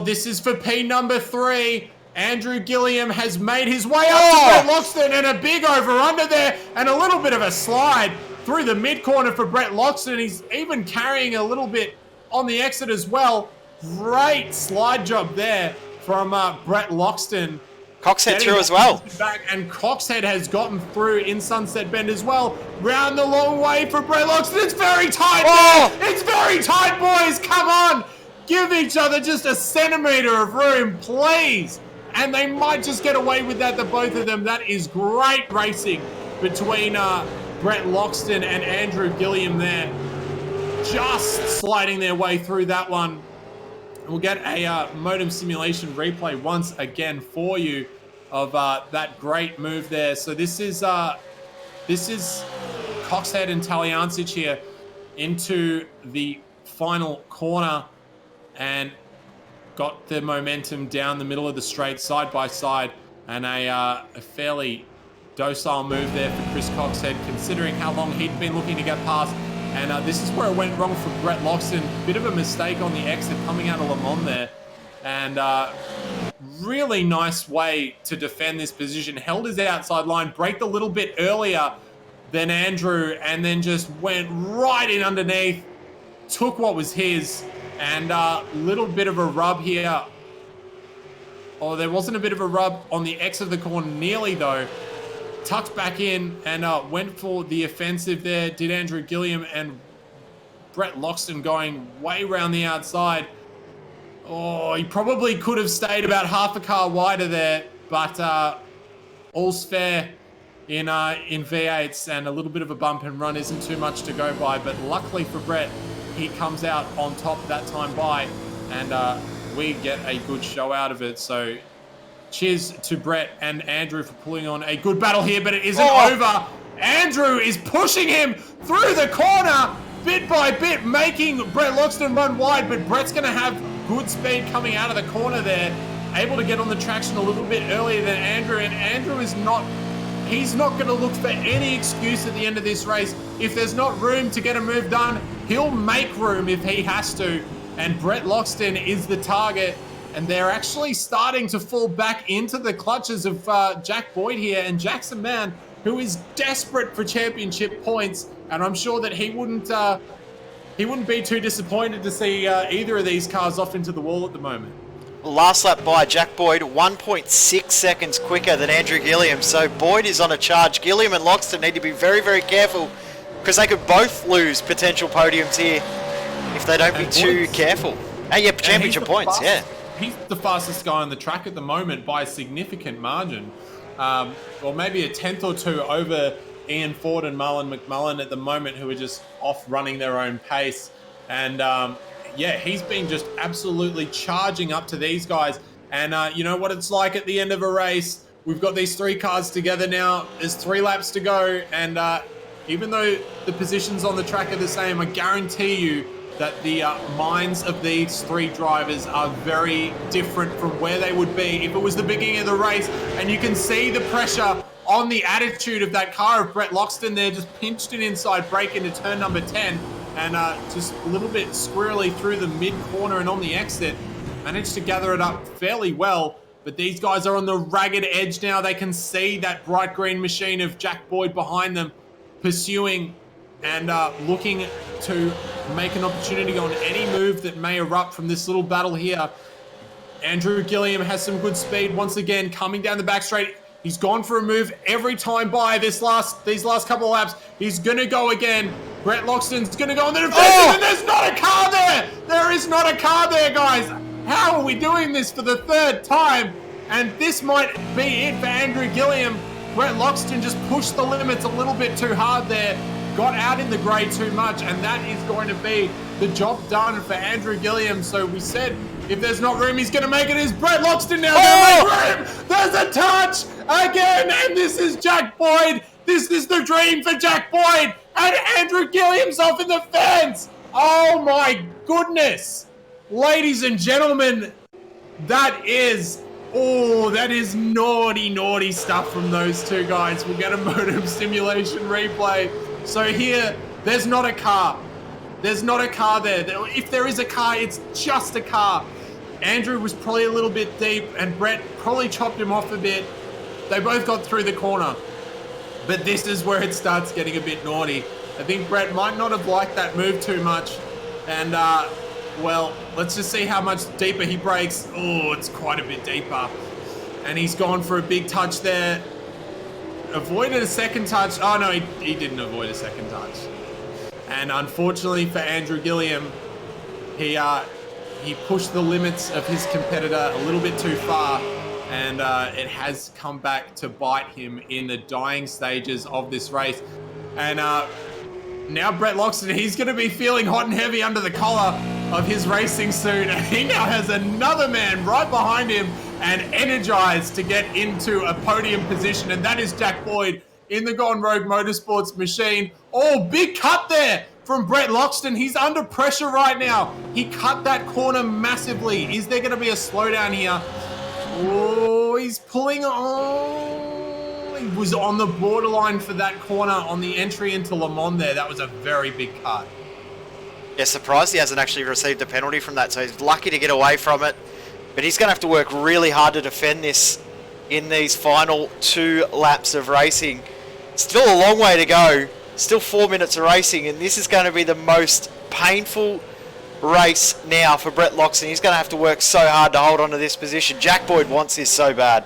this is for P number 3. Andrew Gilliam has made his way up to Brett Loxton, and a big over-under there, and a little bit of a slide through the mid-corner for Brett Loxton. He's even carrying a little bit on the exit as well. Great slide job there from Brett Loxton. Coxhead through as well. Back, and Coxhead has gotten through in Sunset Bend as well. Round the long way for Brett Loxton. It's very tight there. It's very tight, boys. Come on. Give each other just a centimeter of room, please. And they might just get away with that, the both of them. That is great racing between Brett Loxton and Andrew Gilliam there. Just sliding their way through that one. We'll get a modem simulation replay once again for you of that great move there. So this is Coxhead and Taliancic here into the final corner, and got the momentum down the middle of the straight side by side, and a fairly docile move there for Chris Coxhead, considering how long he'd been looking to get past. And this is where it went wrong for Brett Loxton. Bit of a mistake on the exit coming out of Le Mans there. And really nice way to defend this position. Held his outside line, braked a little bit earlier than Andrew, and then just went right in underneath. Took what was his, and a little bit of a rub here. Oh, there wasn't a bit of a rub on the exit of the corner nearly though. Tucked back in and went for the offensive there. Did Andrew Gilliam, and Brett Loxton going way round the outside. Oh, he probably could have stayed about half a car wider there, but all's fair in V8s, and a little bit of a bump and run isn't too much to go by. But luckily for Brett, he comes out on top that time by, and we get a good show out of it. So cheers to Brett and Andrew for pulling on a good battle here, but it isn't over. Andrew is pushing him through the corner, bit by bit, making Brett Loxton run wide, but Brett's going to have good speed coming out of the corner there, able to get on the traction a little bit earlier than Andrew, and Andrew is not, he's not going to look for any excuse at the end of this race. If there's not room to get a move done, he'll make room if he has to, and Brett Loxton is the target, and they're actually starting to fall back into the clutches of Jack Boyd here, and Jack's a man who is desperate for championship points, and I'm sure that he wouldn't be too disappointed to see either of these cars off into the wall at the moment. Last lap by Jack Boyd, 1.6 seconds quicker than Andrew Gilliam. So Boyd is on a charge. Gilliam and Loxton need to be very, very careful because they could both lose potential podiums here if they don't be too careful. Hey, yeah, championship points, yeah. He's the fastest guy on the track at the moment by a significant margin. Or maybe a tenth or two over Ian Ford and Marlon McMullen at the moment, who are just off running their own pace. And yeah, he's been just absolutely charging up to these guys. And you know what it's like at the end of a race. We've got these three cars together now. There's 3 laps to go. And even though the positions on the track are the same, I guarantee you that the minds of these 3 drivers are very different from where they would be if it was the beginning of the race. And you can see the pressure on the attitude of that car of Brett Loxton there, just pinched an inside brake into turn number 10. And just a little bit squirrely through the mid-corner and on the exit. Managed to gather it up fairly well. But these guys are on the ragged edge now. They can see that bright green machine of Jack Boyd behind them, pursuing and looking to make an opportunity on any move that may erupt from this little battle here. Andrew Gilliam has some good speed once again, coming down the back straight. He's gone for a move every time by these last couple of laps. He's gonna go again. Brett Loxton's gonna go on the defensive, and there's not a car there! There is not a car there, guys! How are we doing this for the 3rd time? And this might be it for Andrew Gilliam. Brett Loxton just pushed the limits a little bit too hard there, got out in the grey too much, and that is going to be the job done for Andrew Gilliam. So we said, if there's not room, he's going to make it. Is Brett Loxton now going to make room? There's a touch again, and this is Jack Boyd. This is the dream for Jack Boyd, and Andrew Gilliam's off in the fence. Oh my goodness. Ladies and gentlemen, that is naughty, naughty stuff from those 2 guys. We'll get a Podium simulation replay. So here, there's not a car. There's not a car there. If there is a car, it's just a car. Andrew was probably a little bit deep, and Brett probably chopped him off a bit. They both got through the corner. But this is where it starts getting a bit naughty. I think Brett might not have liked that move too much. And, well, let's just see how much deeper he brakes. Oh, it's quite a bit deeper. And he's gone for a big touch there. Avoided a second touch. Oh, no, he didn't avoid a second touch. And unfortunately for Andrew Gilliam, he pushed the limits of his competitor a little bit too far. And it has come back to bite him in the dying stages of this race. And now Brett Loxton, he's going to be feeling hot and heavy under the collar of his racing suit. And he now has another man right behind him and energized to get into a podium position. And that is Jack Boyd in the Gone Rogue Motorsports machine. Oh, big cut there from Brett Loxton. He's under pressure right now. He cut that corner massively. Is there going to be a slowdown here? Oh, he's pulling. Oh, he was on the borderline for that corner on the entry into Le Mans there. That was a very big cut. Yeah, surprised he hasn't actually received a penalty from that, so he's lucky to get away from it. But he's going to have to work really hard to defend this in these final 2 laps of racing. Still a long way to go. Still 4 minutes of racing, and this is going to be the most painful race now for Brett Loxton. He's going to have to work so hard to hold on to this position. Jack Boyd wants this so bad.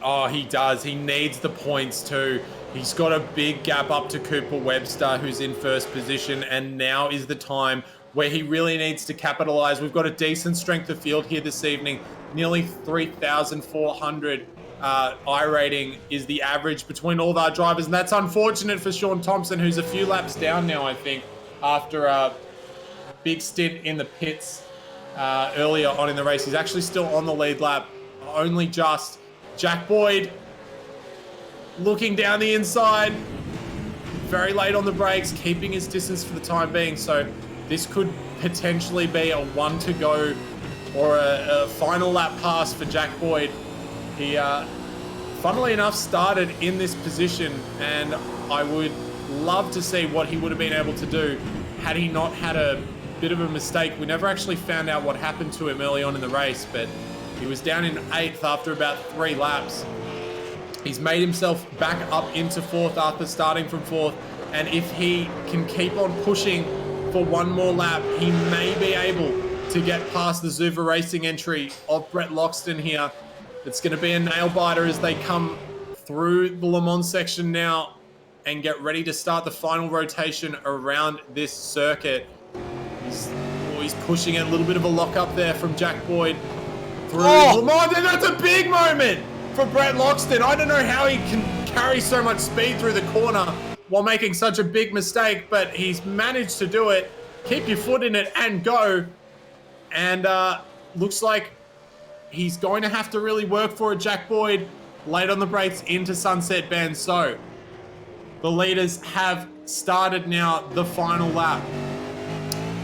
Oh, he does. He needs the points too. He's got a big gap up to Cooper Webster, who's in first position, and now is the time where he really needs to capitalize. We've got a decent strength of field here this evening. Nearly 3,400 iRating is the average between all of our drivers, and that's unfortunate for Sean Thompson, who's a few laps down now, I think, after a big stint in the pits earlier on in the race. He's actually still on the lead lap, only just. Jack Boyd looking down the inside. very late on the brakes, keeping his distance for the time being. So this could potentially be a 1 to go or a final lap pass for Jack Boyd. He, funnily enough, started in this position, and I would love to see what he would have been able to do had he not had a bit of a mistake. We never actually found out what happened to him early on in the race, but he was down in 8th after about 3 laps. He's made himself back up into 4th after starting from 4th, and if he can keep on pushing for one more lap, he may be able to get past the Zuva Racing entry of Brett Loxton here. It's going to be a nail biter as they come through the Le Mans section now and get ready to start the final rotation around this circuit. He's pushing it, a little bit of a lock up there from Jack Boyd through Le Mans, and that's a big moment for Brett Loxton. I don't know how he can carry so much speed through the corner while making such a big mistake, but he's managed to do it. Keep your foot in it and go. And looks like he's going to have to really work for it. Jack Boyd late on the brakes into Sunset Bend. So the leaders have started now the final lap.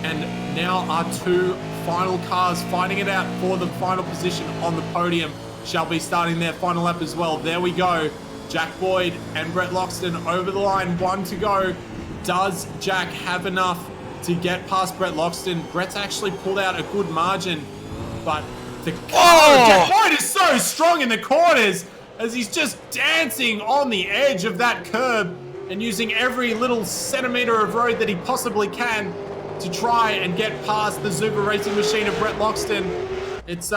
And now our 2 final cars fighting it out for the final position on the podium shall be starting their final lap as well. There we go. Jack Boyd and Brett Loxton over the line, 1 to go. Does Jack have enough to get past Brett Loxton? Brett's actually pulled out a good margin, but the car, Jack Boyd is so strong in the corners as he's just dancing on the edge of that curb and using every little centimeter of road that he possibly can to try and get past the Zuba Racing machine of Brett Loxton. It's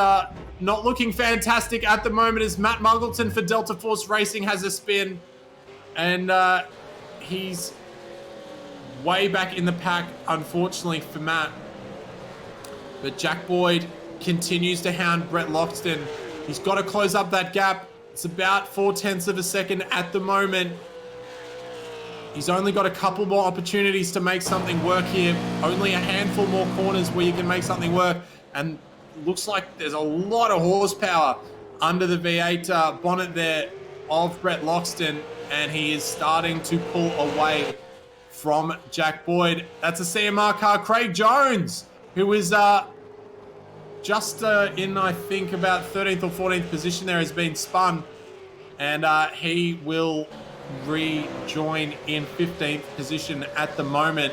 not looking fantastic at the moment as Matt Muggleton for Delta Force Racing has a spin, and he's way back in the pack, unfortunately for Matt. But Jack Boyd continues to hound Brett Loxton. He's got to close up that gap. It's about 0.4 of a second at the moment. He's only got a couple more opportunities to make something work here. Only a handful more corners where you can make something work. And looks like there's a lot of horsepower under the V8 bonnet there of Brett Loxton. And he is starting to pull away from Jack Boyd. That's a CMR car. Craig Jones, who is just in, I think, about 13th or 14th position there, has been spun. And he will rejoin in 15th position at the moment.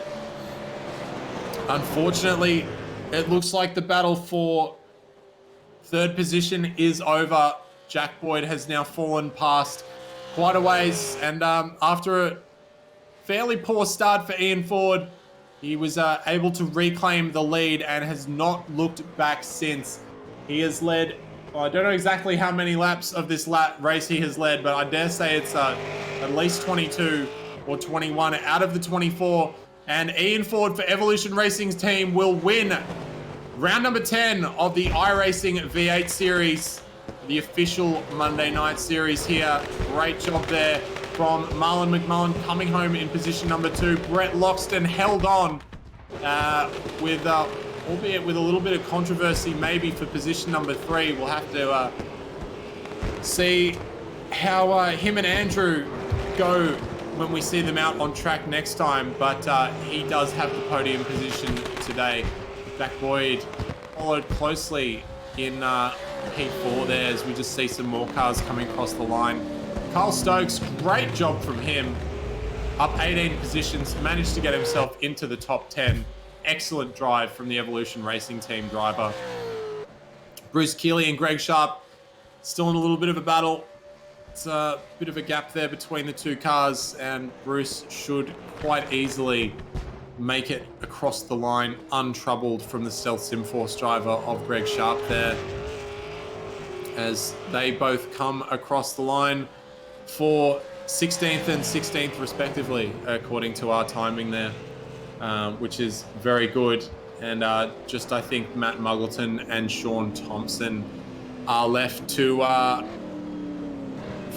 Unfortunately, it looks like the battle for 3rd position is over. Jack Boyd has now fallen past quite a ways, and after a fairly poor start for Ian Ford, he was able to reclaim the lead and has not looked back since. He has led, I don't know exactly how many laps of this race he has led, but I dare say it's at least 22 or 21 out of the 24. And Ian Ford for Evolution Racing's team will win round number 10 of the iRacing V8 series, the official Monday night series here. Great job there from Marlon McMullen coming home in position number 2. Brett Loxton held on with, albeit with a little bit of controversy maybe for position number 3. We'll have to see how him and Andrew go when we see them out on track next time, but he does have the podium position today. Jack Boyd followed closely in P4 there as we just see some more cars coming across the line. Carl Stokes, great job from him. Up 18 positions, managed to get himself into the top 10. Excellent drive from the Evolution Racing team driver. Bruce Keeley and Greg Sharp still in a little bit of a battle. It's a bit of a gap there between the 2 cars, and Bruce should quite easily make it across the line untroubled from the Stealth Simforce driver of Greg Sharp there, as they both come across the line for 16th and 16th respectively, according to our timing there, which is very good. And just, I think, Matt Muggleton and Sean Thompson are left to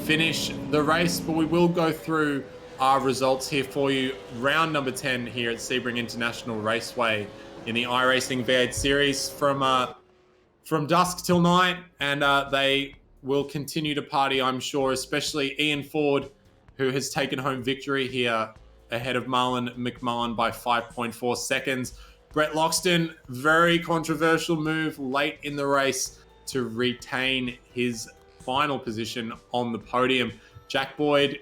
finish the race, but we will go through our results here for you. Round number 10 here at Sebring International Raceway in the iRacing V8 series from dusk till night, and they will continue to party, I'm sure, especially Ian Ford, who has taken home victory here ahead of Marlon McMullen by 5.4 seconds. Brett Loxton, very controversial move late in the race to retain his final position on the podium. Jack Boyd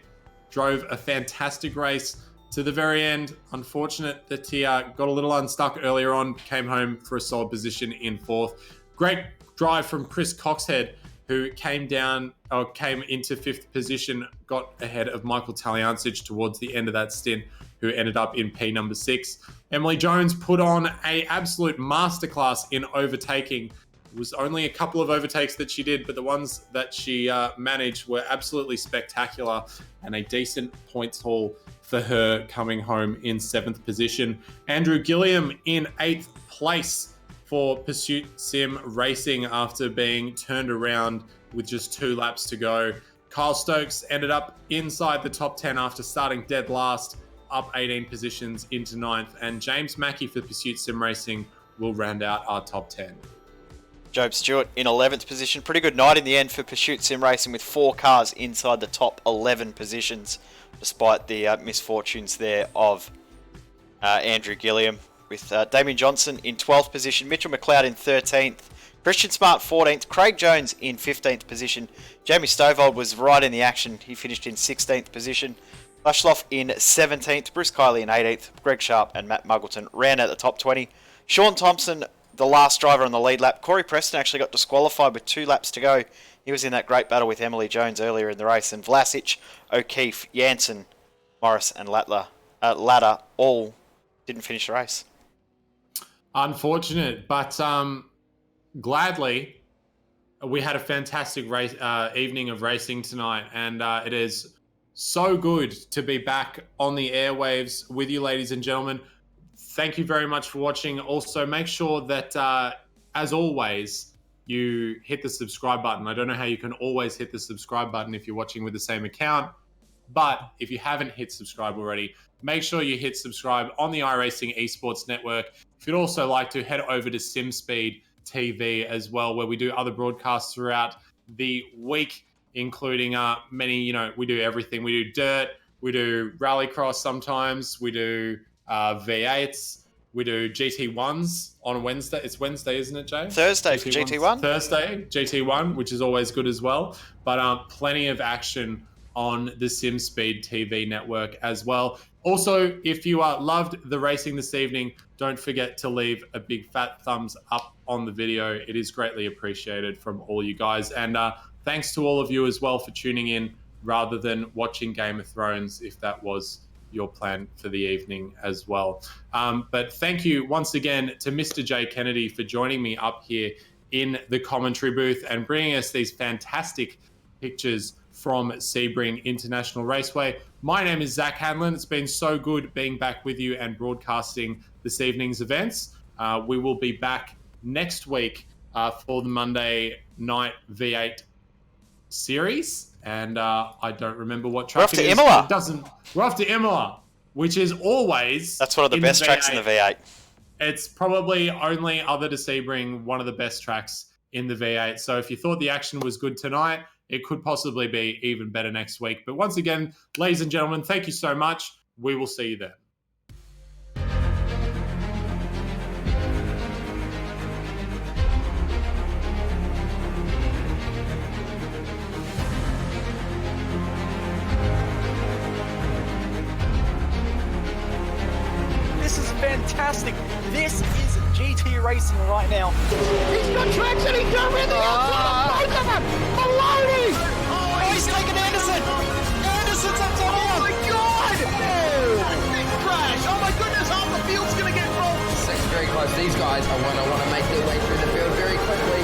drove a fantastic race to the very end. Unfortunate that he got a little unstuck earlier on, came home for a solid position in 4th. Great drive from Chris Coxhead, who came into 5th position, got ahead of Michael Taliancic towards the end of that stint, who ended up in P number 6. Emily Jones put on an absolute masterclass in overtaking. It was only a couple of overtakes that she did, but the ones that she managed were absolutely spectacular, and a decent points haul for her, coming home in 7th position. Andrew Gilliam in 8th place for Pursuit Sim Racing after being turned around with just 2 laps to go. Kyle Stokes ended up inside the top 10 after starting dead last, up 18 positions into 9th. And James Mackey for Pursuit Sim Racing will round out our top 10. Job Stewart in 11th position. Pretty good night in the end for Pursuit Sim Racing, with 4 cars inside the top 11 positions, despite the misfortunes there of Andrew Gilliam, with Damien Johnson in 12th position, Mitchell McLeod in 13th, Christian Smart 14th, Craig Jones in 15th position. Jamie Stovall was right in the action. He finished in 16th position. Bushloff in 17th, Bruce Kiley in 18th, Greg Sharp and Matt Muggleton ran out the top 20. Sean Thompson, the last driver on the lead lap. Corey Preston actually got disqualified with 2 laps to go. He was in that great battle with Emily Jones earlier in the race. And Vlasic, O'Keefe, Jansen, Morris and Ladder all didn't finish the race. Unfortunate, but gladly, we had a fantastic race evening of racing tonight, and it is so good to be back on the airwaves with you, ladies and gentlemen. Thank you very much for watching. Also, make sure that, as always, you hit the subscribe button. I don't know how you can always hit the subscribe button if you're watching with the same account, but if you haven't hit subscribe already, make sure you hit subscribe on the iRacing Esports Network. If you'd also like to, head over to SimSpeed TV as well, where we do other broadcasts throughout the week, including many, we do everything. We do dirt, we do rallycross sometimes, we do V8s, we do GT1s on Wednesday. It's Wednesday, isn't it, Jay? Thursday for GT1. Thursday, GT1, which is always good as well. But plenty of action on the SimSpeed TV network as well. Also, if you loved the racing this evening, don't forget to leave a big fat thumbs up on the video. It is greatly appreciated from all you guys. And thanks to all of you as well for tuning in rather than watching Game of Thrones, if that was your plan for the evening as well. But thank you once again to Mr. Jay Kennedy for joining me up here in the commentary booth and bringing us these fantastic pictures from Sebring International Raceway. My name is Zach Hanlon. It's been so good being back with you and broadcasting this evening's events. We will be back next week for the Monday night V8 series. And I don't remember what track it is. We're off to Imola, which is always... That's one of the best tracks in the V8. It's probably only other to Sebring one of the best tracks in the V8. So if you thought the action was good tonight, it could possibly be even better next week. But once again, ladies and gentlemen, thank you so much. We will see you then. This is fantastic. This is GT racing right now. He's got traction. He's going the outside. Both of them. Maloney. Oh, he's taken Anderson. Anderson's up top. Oh my God. Big crash. Oh my goodness. Half the field's going to get rolled. Second very close. These guys I want to make their way through the field very quickly.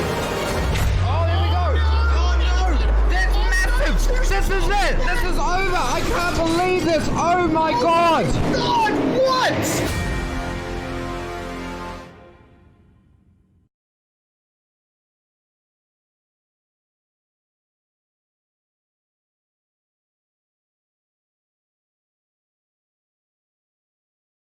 Oh, here we go. Oh no. That's massive. This is it. This is over. I can't believe this. Oh my God. God, what?